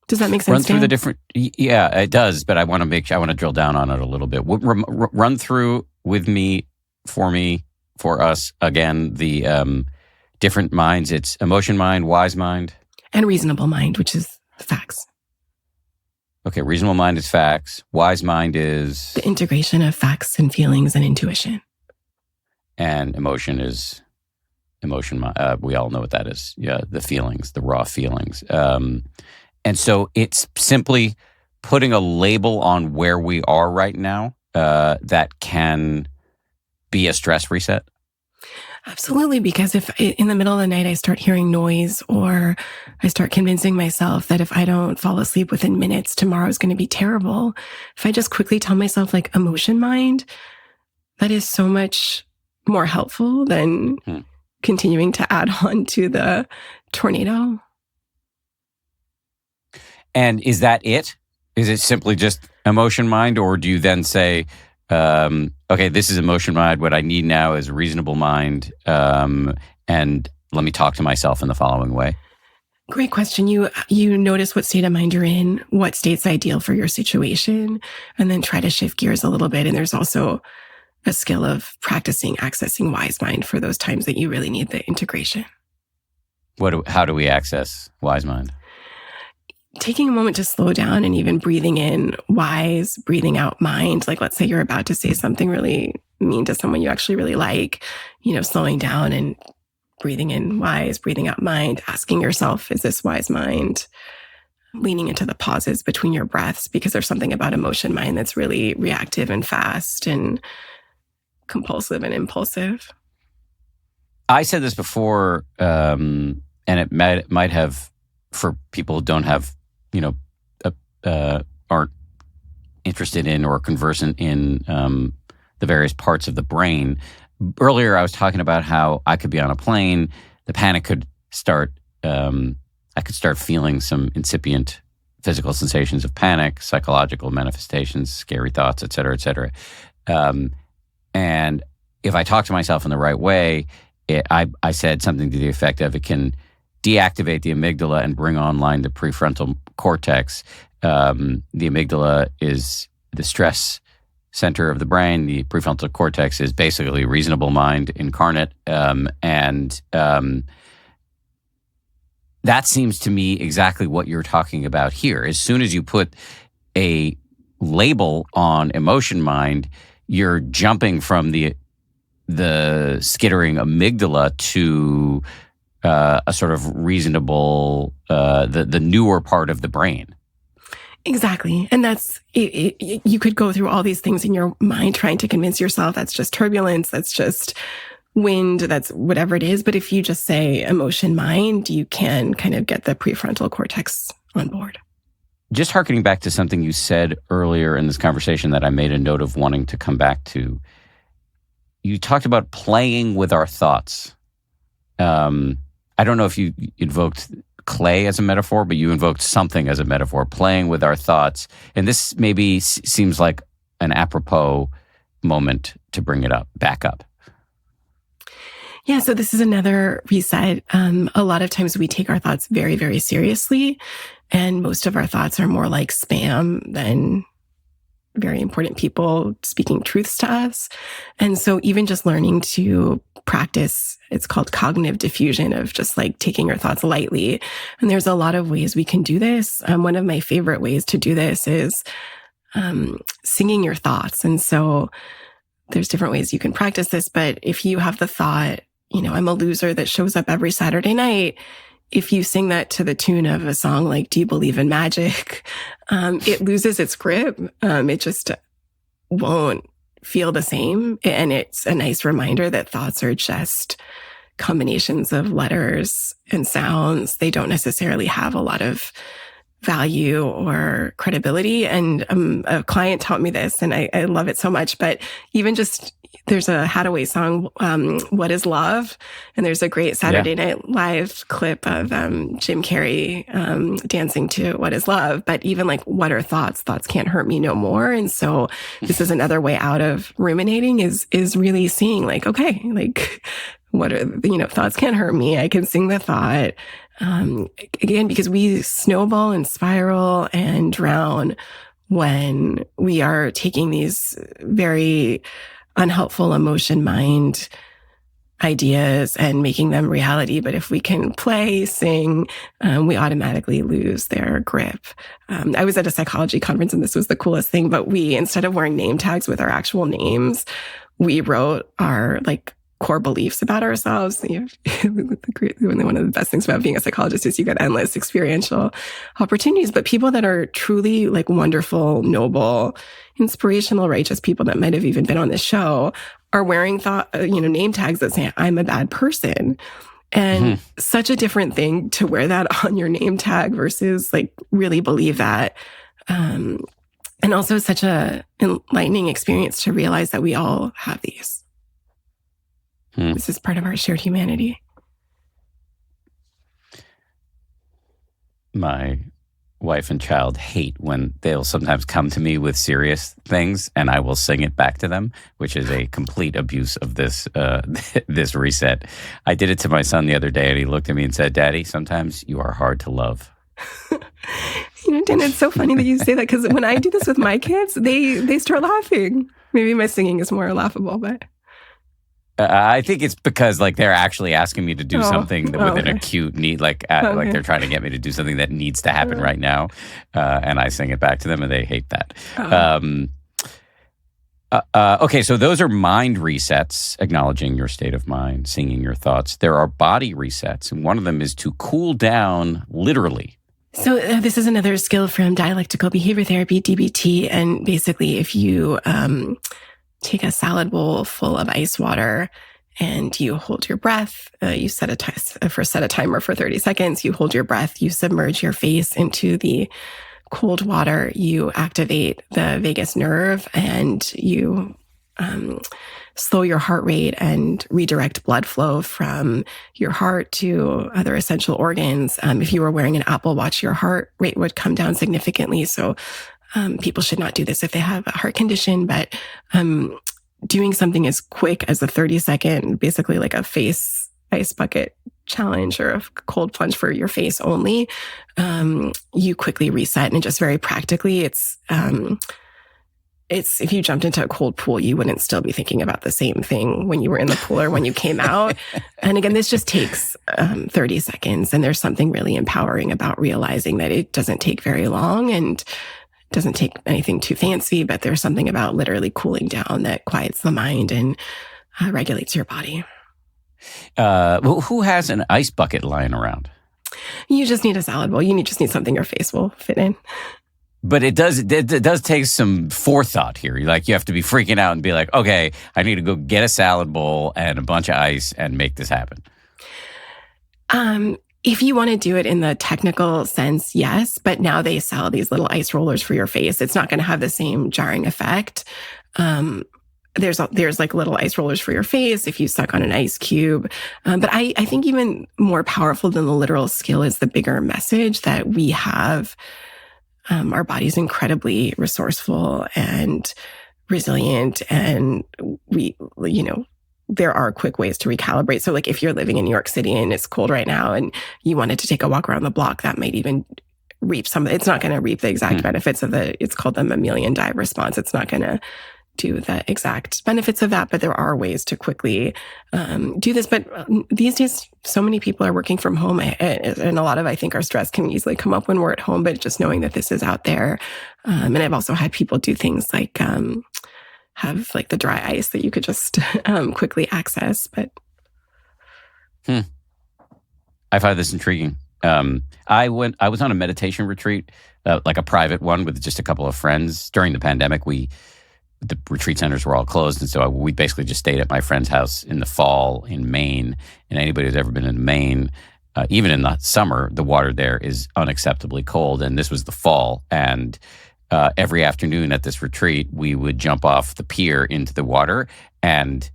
Does that make sense? Run through the different, yeah, it does. But I want to drill down on it a little bit. Run through with me, for us again, the different minds. It's emotion mind, wise mind, and reasonable mind, which is facts. Okay, reasonable mind is facts. Wise mind is the integration of facts and feelings and intuition. And emotion is emotion. We all know what that is. Yeah, the feelings, the raw feelings. And so it's simply putting a label on where we are right now that can be a stress reset. Absolutely, because if in the middle of the night I start hearing noise, or I start convincing myself that if I don't fall asleep within minutes, tomorrow's going to be terrible. If I just quickly tell myself like emotion mind, that is so much more helpful than continuing to add on to the tornado. And is that it? Is it simply just emotion mind, or do you then say, okay, this is emotion mind. What I need now is reasonable mind. And let me talk to myself in the following way. Great question. You notice what state of mind you're in, what state's ideal for your situation, and then try to shift gears a little bit. And there's also a skill of practicing accessing wise mind for those times that you really need the integration. How do we access wise mind? Taking a moment to slow down and even breathing in wise, breathing out mind. Like, let's say you're about to say something really mean to someone you actually really like, slowing down and breathing in wise, breathing out mind, asking yourself, is this wise mind? Leaning into the pauses between your breaths, because there's something about emotion mind that's really reactive and fast and compulsive and impulsive. I said this before, and it might have, for people who don't have, aren't interested in or conversant in the various parts of the brain. Earlier, I was talking about how I could be on a plane, the panic could start, I could start feeling some incipient physical sensations of panic, psychological manifestations, scary thoughts, et cetera, et cetera. And if I talk to myself in the right way, I said something to the effect of, it can deactivate the amygdala and bring online the prefrontal cortex. The amygdala is the stress center of the brain. The prefrontal cortex is basically reasonable mind incarnate. And that seems to me exactly what you're talking about here. As soon as you put a label on emotion mind, you're jumping from the skittering amygdala to a sort of reasonable, the newer part of the brain. Exactly. And that's, you could go through all these things in your mind trying to convince yourself that's just turbulence, that's just wind, that's whatever it is. But if you just say emotion mind, you can kind of get the prefrontal cortex on board. Just hearkening back to something you said earlier in this conversation that I made a note of wanting to come back to. You talked about playing with our thoughts. I don't know if you invoked clay as a metaphor, but you invoked something as a metaphor, playing with our thoughts. And this maybe seems like an apropos moment to bring it back up. Yeah, so this is another reset. A lot of times we take our thoughts very, very seriously, and most of our thoughts are more like spam than very important people speaking truths to us. And so even just learning to practice, it's called cognitive diffusion, of just like taking your thoughts lightly. And there's a lot of ways we can do this. One of my favorite ways to do this is singing your thoughts. And so there's different ways you can practice this, but if you have the thought, I'm a loser that shows up every Saturday night, if you sing that to the tune of a song like Do You Believe in Magic, it loses its grip. It just won't feel the same. And it's a nice reminder that thoughts are just combinations of letters and sounds. They don't necessarily have a lot of value or credibility. And a client taught me this, and I love it so much. But even just, there's a Hathaway song, What is Love? And there's a great Saturday Night Live clip of Jim Carrey dancing to What is Love? But even like, what are thoughts? Thoughts can't hurt me no more. And so this is another way out of ruminating, is really seeing like, okay, like, what are, thoughts can't hurt me. I can sing the thought. Again, because we snowball and spiral and drown when we are taking these very unhelpful emotion mind ideas and making them reality. But if we can play, sing, we automatically lose their grip. I was at a psychology conference, and this was the coolest thing, but we, instead of wearing name tags with our actual names, we wrote our like core beliefs about ourselves. One of the best things about being a psychologist is you get endless experiential opportunities, but people that are truly like wonderful, noble, inspirational, righteous people that might have even been on this show are wearing name tags that say, I'm a bad person. And such a different thing to wear that on your name tag versus like really believe that. And also such a enlightening experience to realize that we all have these. This is part of our shared humanity. My wife and child hate when they'll sometimes come to me with serious things and I will sing it back to them, which is a complete abuse of this this reset. I did it to my son the other day, and he looked at me and said, "Daddy, sometimes you are hard to love." Dan, it's so funny that you say that, because when I do this with my kids, they start laughing. Maybe my singing is more laughable, but... I think it's because like they're actually asking me to do something with an acute need, like they're trying to get me to do something that needs to happen right now, and I sing it back to them, and they hate that. Okay, so those are mind resets, acknowledging your state of mind, singing your thoughts. There are body resets, and one of them is to cool down, literally. So this is another skill from dialectical behavior therapy, DBT, and basically if you take a salad bowl full of ice water and you hold your breath. You set a timer for 30 seconds. You hold your breath. You submerge your face into the cold water. You activate the vagus nerve, and you slow your heart rate and redirect blood flow from your heart to other essential organs. If you were wearing an Apple Watch, your heart rate would come down significantly. So people should not do this if they have a heart condition, but doing something as quick as a 30-second, basically like a face ice bucket challenge or a cold plunge for your face only, you quickly reset. And just very practically, it's if you jumped into a cold pool, you wouldn't still be thinking about the same thing when you were in the pool or when you came out. And again, this just takes 30 seconds. And there's something really empowering about realizing that it doesn't take very long and doesn't take anything too fancy, but there's something about literally cooling down that quiets the mind and regulates your body. Who has an ice bucket lying around? You just need a salad bowl. You just need something your face will fit in. But it does take some forethought here. Like, you have to be freaking out and be like, okay, I need to go get a salad bowl and a bunch of ice and make this happen. If you want to do it in the technical sense, yes. But now they sell these little ice rollers for your face. It's not going to have the same jarring effect. There's like little ice rollers for your face if you suck on an ice cube. But I think even more powerful than the literal skill is the bigger message that we have. Our body's incredibly resourceful and resilient, and we, there are quick ways to recalibrate. So like if you're living in New York City and it's cold right now and you wanted to take a walk around the block, that might even reap it's not going to reap the exact benefits of it's called the mammalian dive response. It's not going to do the exact benefits of that, but there are ways to quickly do this. But these days, so many people are working from home, and a lot of, I think, our stress can easily come up when we're at home, but just knowing that this is out there. And I've also had people do things like have like the dry ice that you could just quickly access. But I find this intriguing. I was on a meditation retreat, like a private one with just a couple of friends during the pandemic. The retreat centers were all closed, and so we basically just stayed at my friend's house in the fall in Maine. And anybody who's ever been in Maine, even in the summer, the water there is unacceptably cold. And this was the fall, and every afternoon at this retreat, we would jump off the pier into the water, and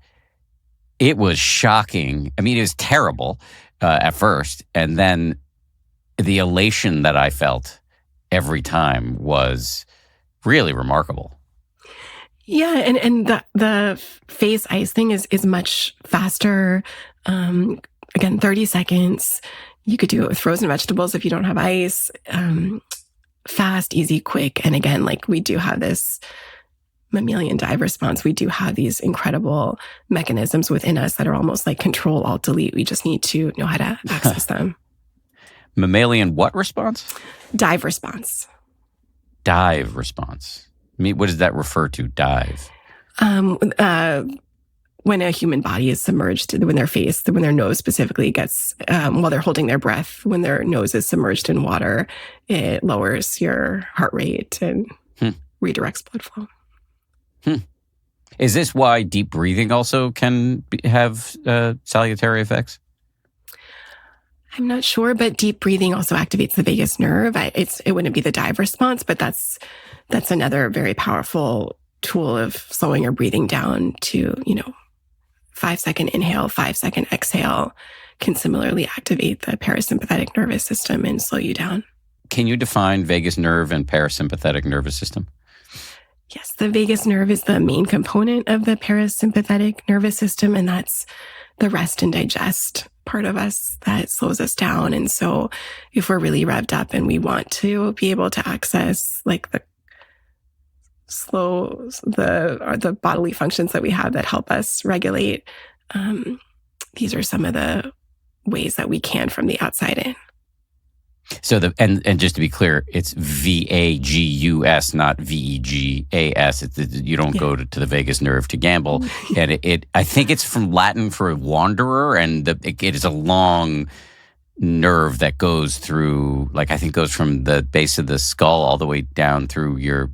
it was shocking. I mean, it was terrible at first, and then the elation that I felt every time was really remarkable. Yeah, and the face ice thing is much faster. Again, 30 seconds. You could do it with frozen vegetables if you don't have ice. Fast, easy, quick. And again, like we do have this mammalian dive response. We do have these incredible mechanisms within us that are almost like Control, Alt, Delete. We just need to know how to access them. Mammalian what response? Dive response. Dive response. I mean, what does that refer to, dive? When a human body is submerged, when their nose specifically gets, while they're holding their breath, when their nose is submerged in water, it lowers your heart rate and redirects blood flow. Is this why deep breathing also can have salutary effects? I'm not sure, but deep breathing also activates the vagus nerve. It wouldn't be the dive response, but that's another very powerful tool of slowing your breathing down to, 5-second inhale, 5-second exhale can similarly activate the parasympathetic nervous system and slow you down. Can you define vagus nerve and parasympathetic nervous system? Yes, the vagus nerve is the main component of the parasympathetic nervous system, and that's the rest and digest part of us that slows us down. And so if we're really revved up and we want to be able to access like the bodily functions that we have that help us regulate, these are some of the ways that we can from the outside in. So and just to be clear, it's VAGUS, not VEGAS. You don't go to the vagus nerve to gamble. And I think it's from Latin for wanderer, and it is a long nerve that goes through, goes from the base of the skull all the way down through your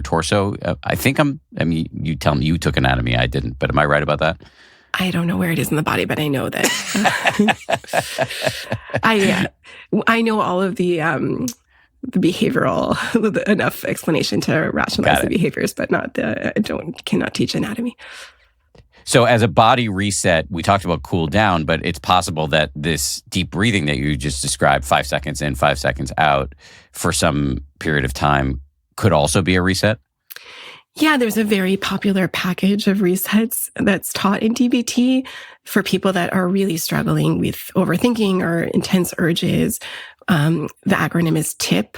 torso. You tell me, you took anatomy, I didn't, but am I right about that? I don't know where it is in the body, but I know that I know all of the behavioral enough explanation to rationalize the behaviors, but cannot teach anatomy. So as a body reset, we talked about cool down, but it's possible that this deep breathing that you just described, 5 seconds in, 5 seconds out, for some period of time, could also be a reset? Yeah, there's a very popular package of resets that's taught in DBT for people that are really struggling with overthinking or intense urges. The acronym is TIP,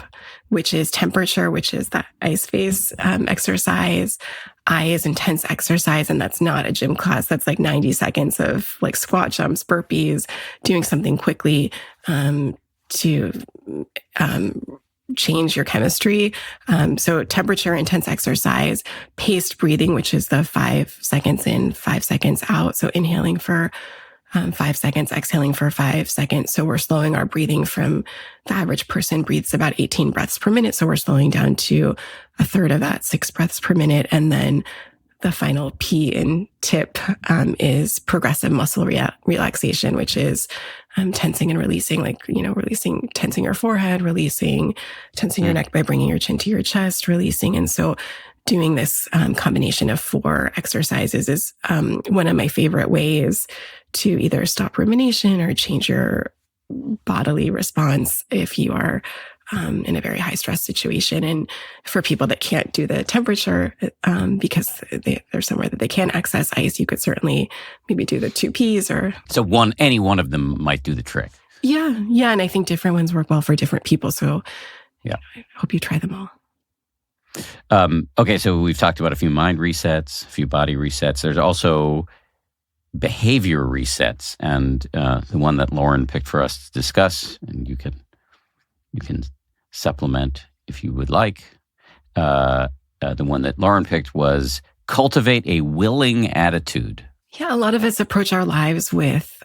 which is temperature, which is the ice face exercise. I is intense exercise, and that's not a gym class. That's like 90 seconds of like squat jumps, burpees, doing something quickly to change your chemistry. So temperature, intense exercise, paced breathing, which is the 5 seconds in, 5 seconds out. So inhaling for 5 seconds, exhaling for 5 seconds. So we're slowing our breathing from the average person breathes about 18 breaths per minute. So we're slowing down to a third of that, 6 breaths per minute. And then the final P in TIP is progressive muscle relaxation, which is tensing and releasing, tensing your forehead, tensing your neck by bringing your chin to your chest, releasing. And so doing this combination of 4 exercises is one of my favorite ways to either stop rumination or change your bodily response if you are in a very high stress situation. And for people that can't do the temperature, because they're somewhere that they can't access ice, you could certainly maybe do the 2 Ps or. So any one of them might do the trick. Yeah. Yeah. And I think different ones work well for different people. So yeah, I hope you try them all. Okay. So we've talked about a few mind resets, a few body resets. There's also behavior resets. And the one that Lauren picked for us to discuss, and you can supplement if you would like. The one that Lauren picked was cultivate a willing attitude. Yeah, a lot of us approach our lives with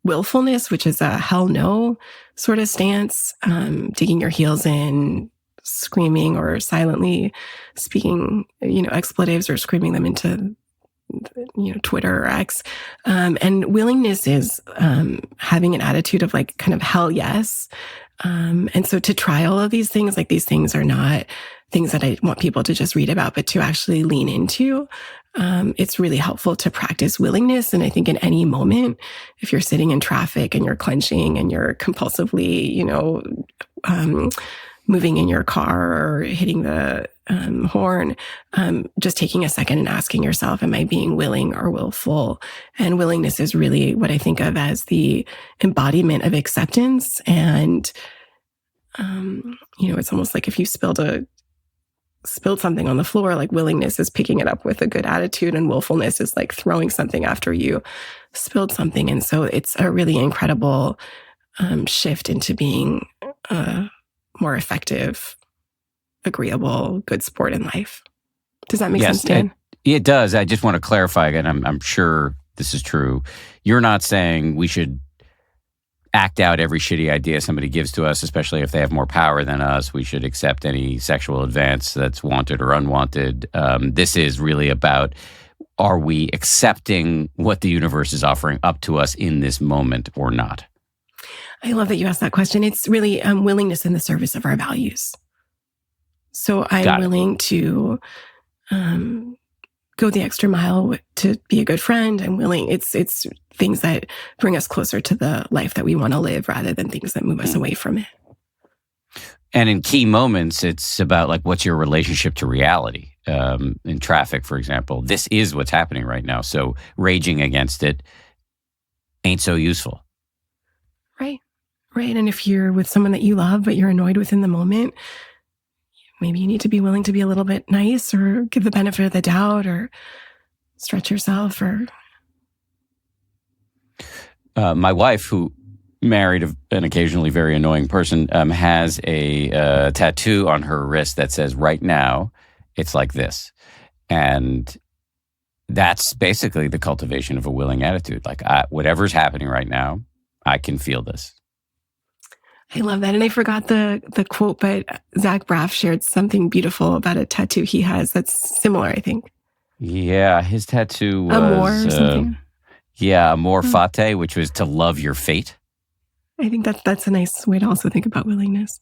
willfulness, which is a hell no sort of stance, digging your heels in, screaming or silently speaking, expletives or screaming them into, Twitter or X. And willingness is having an attitude of like kind of hell yes. And so to try all of these things, like these things are not things that I want people to just read about, but to actually lean into. It's really helpful to practice willingness. And I think in any moment, if you're sitting in traffic and you're clenching and you're compulsively, moving in your car or hitting the horn, just taking a second and asking yourself, am I being willing or willful? And willingness is really what I think of as the embodiment of acceptance. And, it's almost like if you spilled something on the floor, like willingness is picking it up with a good attitude, and willfulness is like throwing something after you spilled something. And so it's a really incredible shift into being a more effective, agreeable, good sport in life. Does that make sense, Dan? It does. I just want to clarify again. I'm sure this is true. You're not saying we should act out every shitty idea somebody gives to us, especially if they have more power than us. We should accept any sexual advance that's wanted or unwanted. This is really about, are we accepting what the universe is offering up to us in this moment or not? I love that you asked that question. It's really willingness in the service of our values. So I'm willing to go the extra mile to be a good friend. I'm willing. It's things that bring us closer to the life that we want to live rather than things that move us away from it. And in key moments, it's about like, what's your relationship to reality? In traffic, for example, this is what's happening right now. So raging against it ain't so useful. Right. Right. And if you're with someone that you love, but you're annoyed within the moment, maybe you need to be willing to be a little bit nice or give the benefit of the doubt or stretch yourself. Or my wife, who married an occasionally very annoying person, has a tattoo on her wrist that says, right now, it's like this. And that's basically the cultivation of a willing attitude. Like, whatever's happening right now, I can feel this. I love that. And I forgot the quote, but Zach Braff shared something beautiful about a tattoo he has that's similar, I think. Yeah, his tattoo was... Amor or something? Yeah, Amor Fati, which was to love your fate. I think that's a nice way to also think about willingness.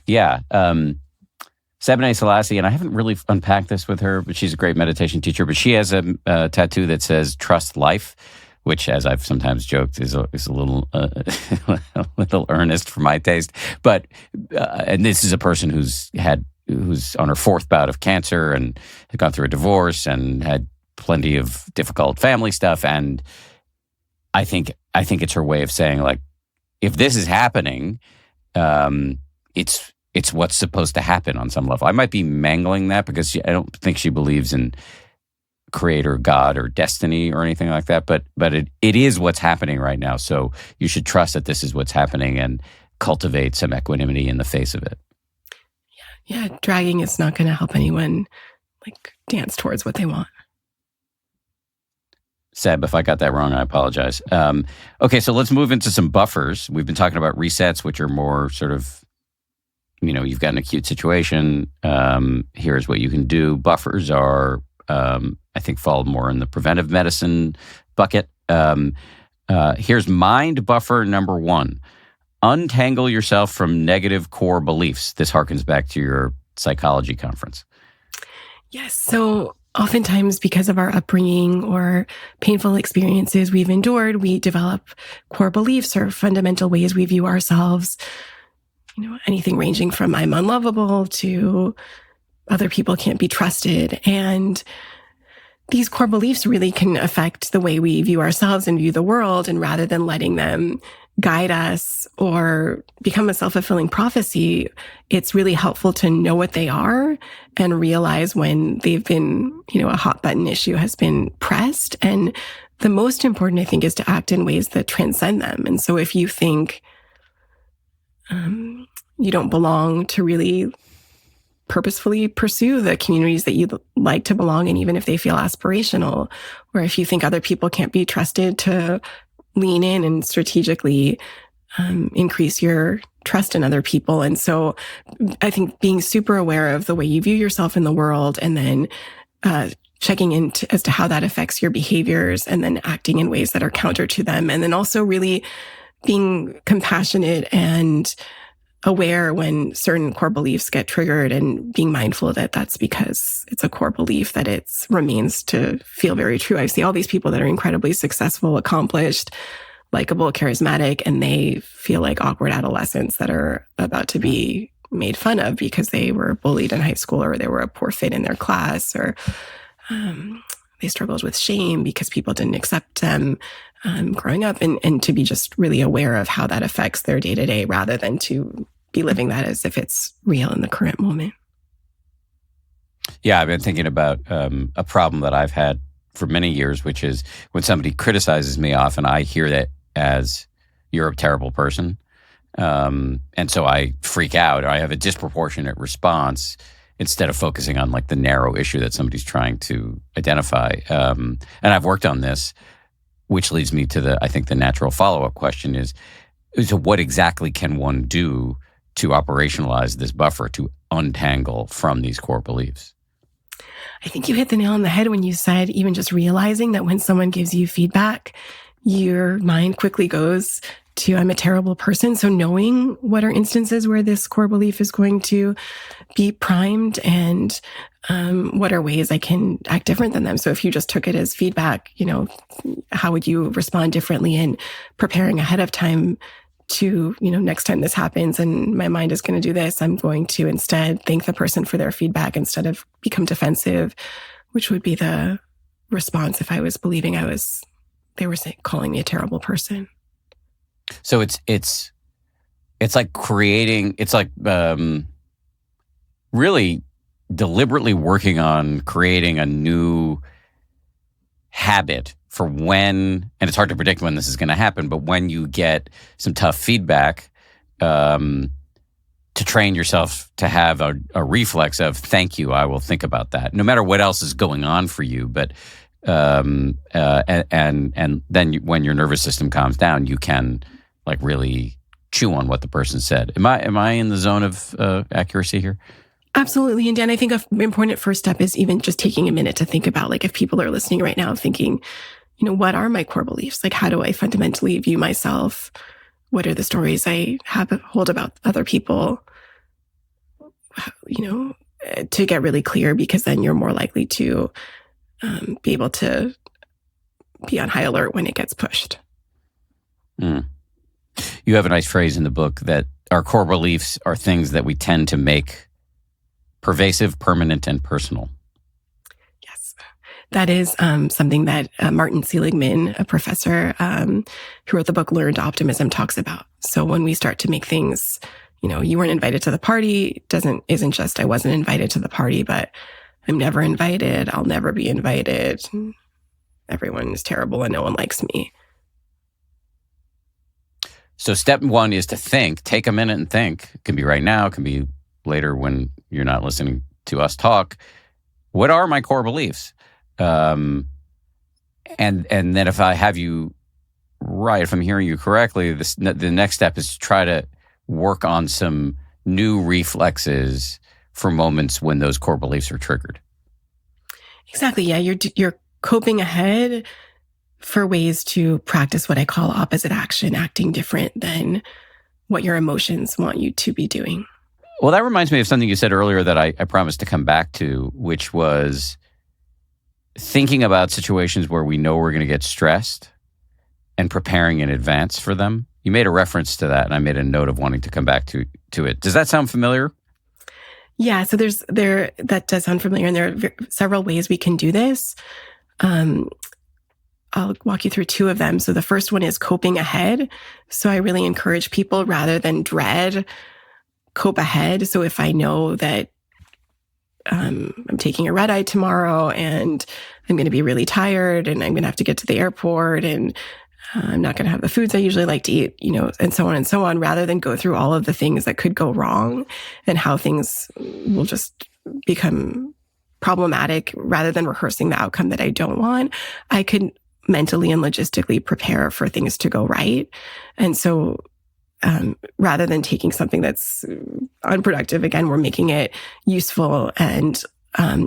Yeah. Sebene Selassie, and I haven't really unpacked this with her, but she's a great meditation teacher, but she has a tattoo that says, trust life, which, as I've sometimes joked, is a little a little earnest for my taste. But and this is a person who's on her 4th bout of cancer and had gone through a divorce and had plenty of difficult family stuff. And I think it's her way of saying, like, if this is happening, it's what's supposed to happen on some level. I might be mangling that because I don't think she believes in creator, God, or destiny or anything like that, but it is what's happening right now. So you should trust that this is what's happening and cultivate some equanimity in the face of it. Yeah, dragging is not going to help anyone like dance towards what they want. Seb, if I got that wrong, I apologize. Okay, so let's move into some buffers. We've been talking about resets, which are more sort of, you've got an acute situation. Here's what you can do. Buffers are, I think, fall more in the preventive medicine bucket. Here's mind buffer number 1. Untangle yourself from negative core beliefs. This harkens back to your psychology conference. Yes. So oftentimes, because of our upbringing or painful experiences we've endured, we develop core beliefs or fundamental ways we view ourselves. anything ranging from I'm unlovable to other people can't be trusted. And these core beliefs really can affect the way we view ourselves and view the world. And rather than letting them guide us or become a self-fulfilling prophecy, it's really helpful to know what they are and realize when they've been, a hot button issue has been pressed. And the most important, I think, is to act in ways that transcend them. And so if you think you don't belong to really purposefully pursue the communities that you'd like to belong in, even if they feel aspirational, or if you think other people can't be trusted to lean in and strategically increase your trust in other people. And so I think being super aware of the way you view yourself in the world and then checking in as to how that affects your behaviors and then acting in ways that are counter to them. And then also really being compassionate and aware when certain core beliefs get triggered and being mindful that that's because it's a core belief that it remains to feel very true. I see all these people that are incredibly successful, accomplished, likable, charismatic, and they feel like awkward adolescents that are about to be made fun of because they were bullied in high school or they were a poor fit in their class or they struggled with shame because people didn't accept them growing up, and to be just really aware of how that affects their day-to-day rather than to be living that as if it's real in the current moment. Yeah, I've been thinking about a problem that I've had for many years, which is when somebody criticizes me, often I hear that as, you're a terrible person. And so I freak out, or I have a disproportionate response instead of focusing on like the narrow issue that somebody's trying to identify. And I've worked on this, which leads me to I think the natural follow-up question is so what exactly can one do to operationalize this buffer, to untangle from these core beliefs? I think you hit the nail on the head when you said even just realizing that when someone gives you feedback, your mind quickly goes to I'm a terrible person. So knowing what are instances where this core belief is going to be primed and what are ways I can act different than them. So if you just took it as feedback, how would you respond differently, and preparing ahead of time to, next time this happens and my mind is going to do this, I'm going to instead thank the person for their feedback instead of become defensive, which would be the response if I was believing they were calling me a terrible person. So it's like creating, it's like really deliberately working on creating a new habit for when, and it's hard to predict when this is going to happen, but when you get some tough feedback, to train yourself to have a reflex of thank you, I will think about that, no matter what else is going on for you. But and then when your nervous system calms down, you can like really chew on what the person said. Am I in the zone of accuracy here? Absolutely. And Dan, I think an important first step is even just taking a minute to think about, like, if people are listening right now thinking, what are my core beliefs? Like, how do I fundamentally view myself? What are the stories I hold about other people? To get really clear, because then you're more likely to be able to be on high alert when it gets pushed. Mm. You have a nice phrase in the book that our core beliefs are things that we tend to make pervasive, permanent, and personal. Yes. That is something that Martin Seligman, a professor who wrote the book Learned Optimism, talks about. So when we start to make things, you weren't invited to the party, isn't just I wasn't invited to the party, but I'm never invited, I'll never be invited, everyone is terrible and no one likes me. So step one is to think. Take a minute and think. It can be right now. It can be later when you're not listening to us talk. What are my core beliefs? And then if I have you right, if I'm hearing you correctly, the next step is to try to work on some new reflexes for moments when those core beliefs are triggered. Exactly. Yeah, you're coping ahead for ways to practice what I call opposite action, acting different than what your emotions want you to be doing. Well, that reminds me of something you said earlier that I promised to come back to, which was thinking about situations where we know we're going to get stressed and preparing in advance for them. You made a reference to that, and I made a note of wanting to come back to it. Does that sound familiar? Yeah, so that does sound familiar, and there are several ways we can do this. I'll walk you through two of them. So the first one is coping ahead. So I really encourage people, rather than dread, cope ahead. So if I know that I'm taking a red eye tomorrow and I'm going to be really tired and I'm going to have to get to the airport and I'm not going to have the foods I usually like to eat, and so on, rather than go through all of the things that could go wrong and how things will just become problematic, rather than rehearsing the outcome that I don't want, I could mentally and logistically prepare for things to go right. And so rather than taking something that's unproductive, again, we're making it useful. And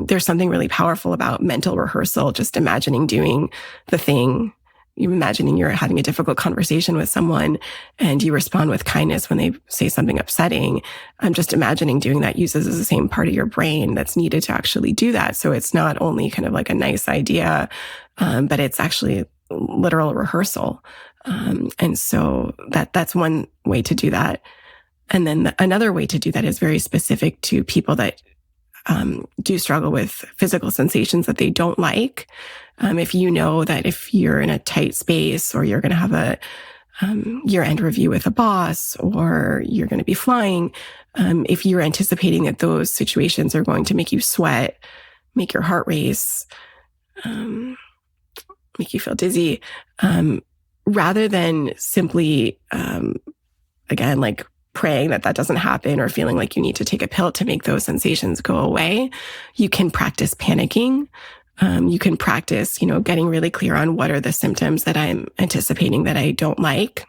there's something really powerful about mental rehearsal, just imagining doing the thing. You imagining you're having a difficult conversation with someone and you respond with kindness when they say something upsetting. I'm just imagining doing that uses the same part of your brain that's needed to actually do that. So it's not only kind of like a nice idea, but it's actually literal rehearsal. And so that's one way to do that. And then another way to do that is very specific to people that do struggle with physical sensations that they don't like. If you know that if you're in a tight space, or you're going to have a year-end review with a boss, or you're going to be flying, if you're anticipating that those situations are going to make you sweat, make your heart race, make you feel dizzy, rather than simply, again, like praying that doesn't happen, or feeling like you need to take a pill to make those sensations go away, you can practice panicking. You can practice, getting really clear on what are the symptoms that I'm anticipating that I don't like.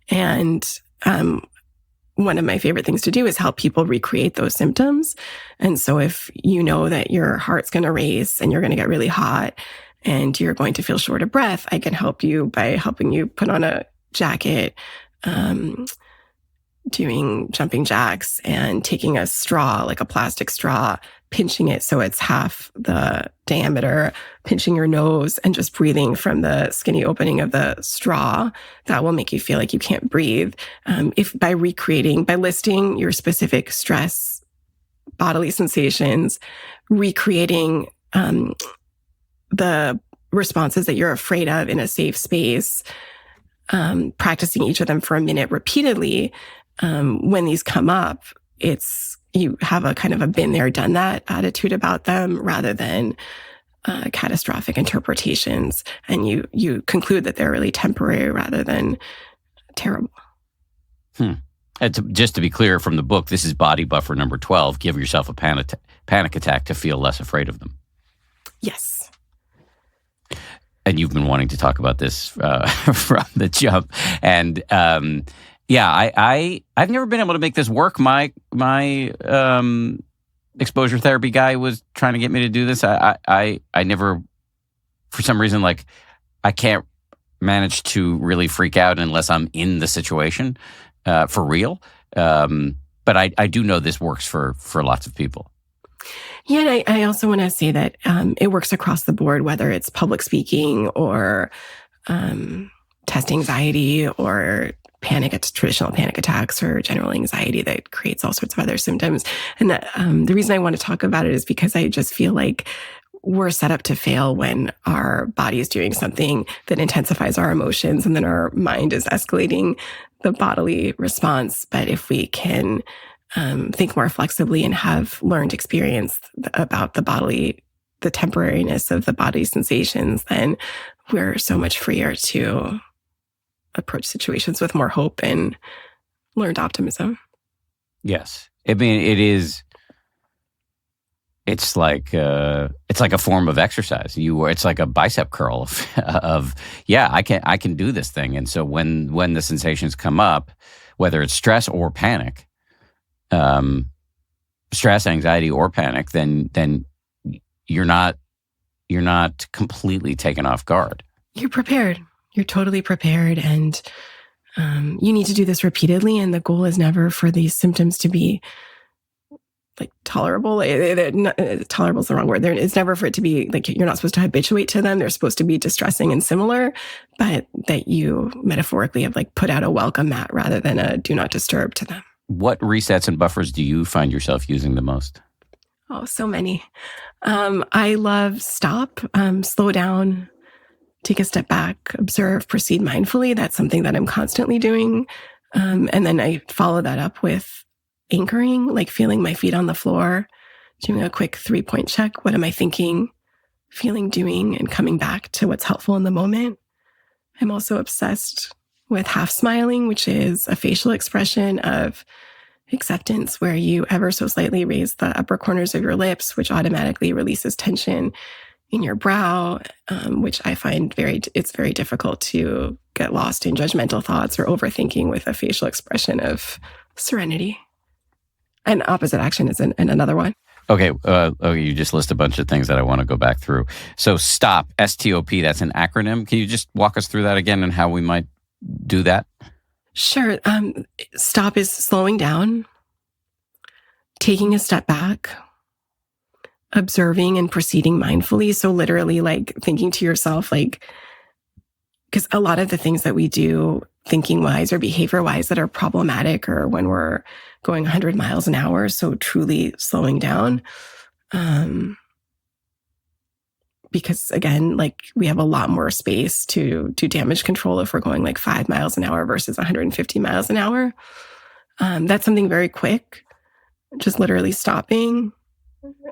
And one of my favorite things to do is help people recreate those symptoms. And so if you know that your heart's going to race and you're going to get really hot and you're going to feel short of breath, I can help you by helping you put on a jacket, doing jumping jacks and taking a straw, like a plastic straw, pinching it so it's half the diameter, pinching your nose and just breathing from the skinny opening of the straw. That will make you feel like you can't breathe. If by listing your specific stress, bodily sensations, recreating the responses that you're afraid of in a safe space, practicing each of them for a minute repeatedly, when these come up, you have a kind of a been there, done that attitude about them, rather than catastrophic interpretations. And you conclude that they're really temporary rather than terrible. Just to be clear from the book, this is body buffer number 12. Give yourself a panic attack to feel less afraid of them. Yes. And you've been wanting to talk about this from the jump. And I've never been able to make this work. My exposure therapy guy was trying to get me to do this. I never, for some reason, like I can't manage to really freak out unless I'm in the situation for real. But I do know this works for lots of people. Yeah, and I also want to say that it works across the board, whether it's public speaking or test anxiety or traditional panic attacks or general anxiety that creates all sorts of other symptoms. And the reason I want to talk about it is because I just feel like we're set up to fail when our body is doing something that intensifies our emotions, and then our mind is escalating the bodily response. But if we can think more flexibly and have learned experience about the temporariness of the body sensations, then we're so much freer to approach situations with more hope and learned optimism. Yes. I mean, it's like a form of exercise. It's like a bicep curl of I can do this thing. And so when the sensations come up, whether it's stress or panic, stress, anxiety, or panic, then you're not completely taken off guard. You're prepared. You're totally prepared, and you need to do this repeatedly. And the goal is never for these symptoms to be like tolerable. Tolerable is the wrong word. It's never for it to be like, you're not supposed to habituate to them. They're supposed to be distressing and similar, but that you metaphorically have like put out a welcome mat rather than a do not disturb to them. What resets and buffers do you find yourself using the most? Oh, so many. I love stop, slow down, take a step back, observe, proceed mindfully. That's something that I'm constantly doing. And then I follow that up with anchoring, like feeling my feet on the floor, doing a quick 3-point check. What am I thinking, feeling, doing, and coming back to what's helpful in the moment. I'm also obsessed with half smiling, which is a facial expression of acceptance where you ever so slightly raise the upper corners of your lips, which automatically releases tension in your brow, which I find it's very difficult to get lost in judgmental thoughts or overthinking with a facial expression of serenity. And opposite action is another one. Okay, you just list a bunch of things that I want to go back through. So STOP, S-T-O-P, that's an acronym. Can you just walk us through that again and how we might do that? Sure. Stop is slowing down, taking a step back, observing and proceeding mindfully. So literally like thinking to yourself, like, because a lot of the things that we do thinking wise or behavior wise that are problematic or when we're going 100 miles an hour. So truly slowing down. Because again, like we have a lot more space to do damage control if we're going like 5 miles an hour versus 150 miles an hour. That's something very quick, just literally stopping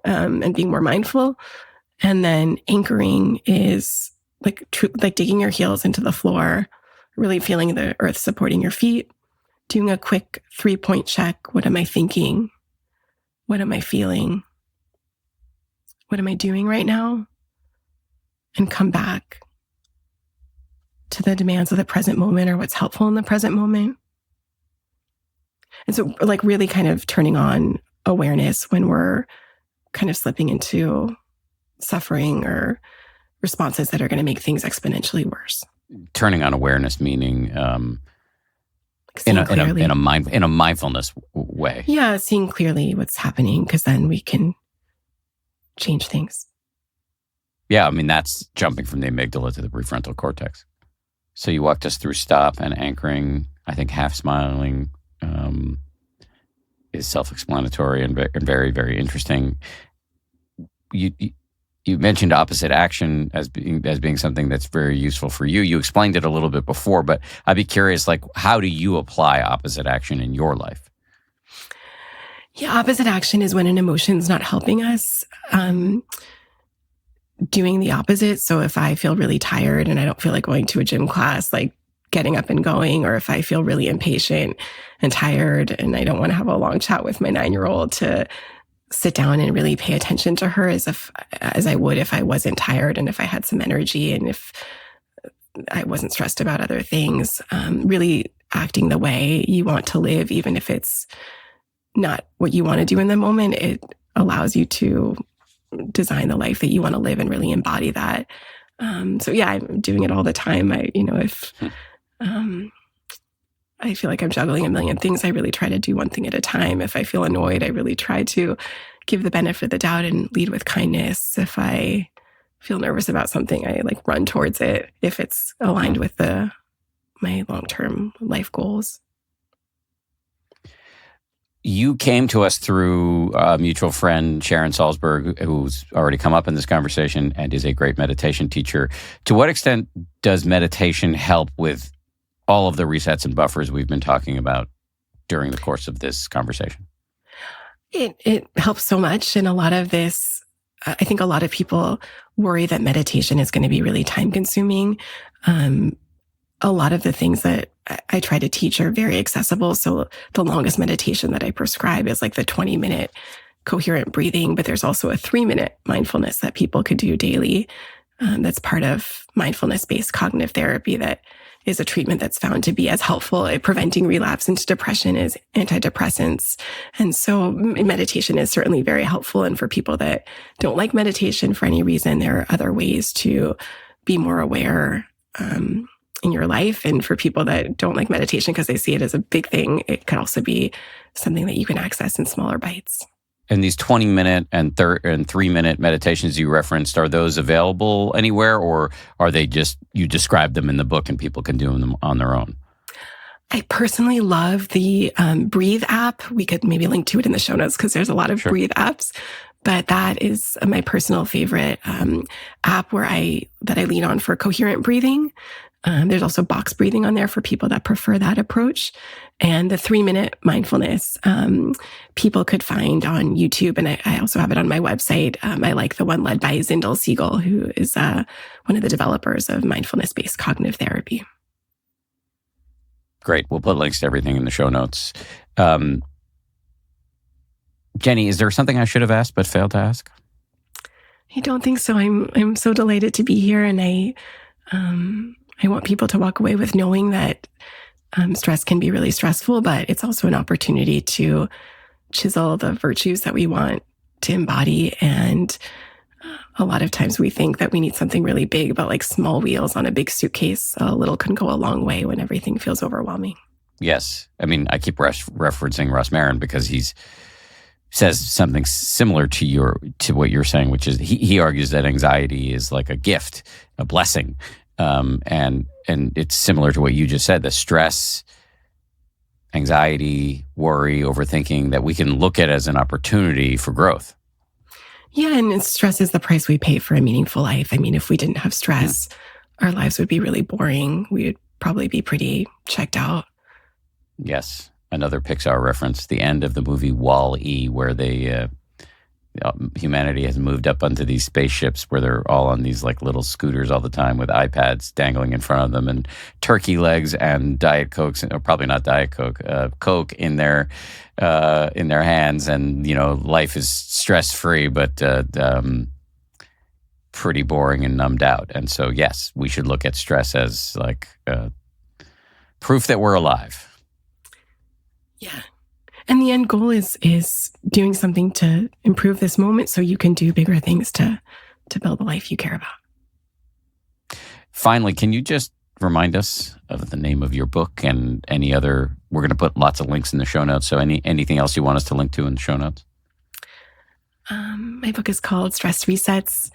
and being more mindful. And then anchoring is like digging your heels into the floor, really feeling the earth supporting your feet, doing a quick 3-point check. What am I thinking? What am I feeling? What am I doing right now? And come back to the demands of the present moment or what's helpful in the present moment. And so like really kind of turning on awareness when we're kind of slipping into suffering or responses that are going to make things exponentially worse. Turning on awareness meaning in a mindfulness way. Yeah, seeing clearly what's happening because then we can change things. Yeah, I mean, that's jumping from the amygdala to the prefrontal cortex. So you walked us through stop and anchoring. I think half smiling is self-explanatory and very, very interesting. You mentioned opposite action as being something that's very useful for you. You explained it a little bit before, but I'd be curious, like, how do you apply opposite action in your life? Yeah, opposite action is when an emotion's not helping us. Doing the opposite. So if I feel really tired and I don't feel like going to a gym class, like getting up and going, or if I feel really impatient and tired and I don't want to have a long chat with my 9-year-old, to sit down and really pay attention to her as I would if I wasn't tired and if I had some energy and if I wasn't stressed about other things, really acting the way you want to live, even if it's not what you want to do in the moment. It allows you to design the life that you want to live and really embody that. So yeah, I'm doing it all the time. If I feel like I'm juggling a million things, I really try to do one thing at a time. If I feel annoyed, I really try to give the benefit of the doubt and lead with kindness. If I feel nervous about something, I like run towards it if it's aligned with my long-term life goals. You came to us through a mutual friend, Sharon Salzberg, who's already come up in this conversation and is a great meditation teacher. To what extent does meditation help with all of the resets and buffers we've been talking about during the course of this conversation? It helps so much. And a lot of this, I think a lot of people worry that meditation is going to be really time consuming. A lot of the things that I try to teach are very accessible. So the longest meditation that I prescribe is like the 20-minute coherent breathing, but there's also a 3-minute mindfulness that people could do daily. That's part of mindfulness-based cognitive therapy that is a treatment that's found to be as helpful at preventing relapse into depression as antidepressants. And so meditation is certainly very helpful. And for people that don't like meditation for any reason, there are other ways to be more aware in your life. And for people that don't like meditation because they see it as a big thing, it could also be something that you can access in smaller bites. And these 20-minute and 3-minute meditations you referenced, are those available anywhere, or are they just, you describe them in the book and people can do them on their own? I personally love the Breathe app. We could maybe link to it in the show notes because there's a lot of Breathe apps. But that is my personal favorite app that I lean on for coherent breathing. There's also box breathing on there for people that prefer that approach. And the 3-minute mindfulness, people could find on YouTube. And I also have it on my website. I like the one led by Zindel Siegel, who is one of the developers of mindfulness-based cognitive therapy. Great. We'll put links to everything in the show notes. Jenny, is there something I should have asked but failed to ask? I don't think so. I'm so delighted to be here, and I want people to walk away with knowing that stress can be really stressful, but it's also an opportunity to chisel the virtues that we want to embody. And a lot of times we think that we need something really big, but like small wheels on a big suitcase, a little can go a long way when everything feels overwhelming. Yes. I mean, I keep referencing Russ Marin because says something similar to what you're saying, which is he argues that anxiety is like a gift, a blessing. And it's similar to what you just said, the stress, anxiety, worry, overthinking that we can look at as an opportunity for growth. Yeah, and stress is the price we pay for a meaningful life. I mean, if we didn't have stress, our lives would be really boring. We would probably be pretty checked out. Yes. Another Pixar reference, the end of the movie Wall-E, where humanity has moved up onto these spaceships where they're all on these like little scooters all the time with iPads dangling in front of them and turkey legs and Diet Cokes, or probably not Diet Coke, Coke in their hands. And, life is stress-free, but pretty boring and numbed out. And so, yes, we should look at stress as like proof that we're alive. Yeah. And the end goal is doing something to improve this moment so you can do bigger things to build the life you care about. Finally, can you just remind us of the name of your book and any other, we're going to put lots of links in the show notes. So anything else you want us to link to in the show notes? My book is called Stress Resets,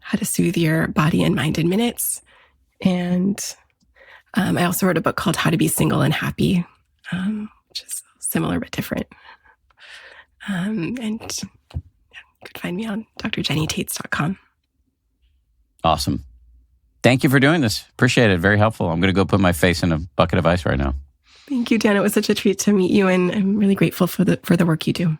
How to Soothe Your Body and Mind in Minutes. And I also wrote a book called How to Be Single and Happy, which is similar but different. And you could find me on drjennytaitz.com. Awesome. Thank you for doing this. Appreciate it. Very helpful. I'm going to go put my face in a bucket of ice right now. Thank you, Dan. It was such a treat to meet you, and I'm really grateful for the work you do.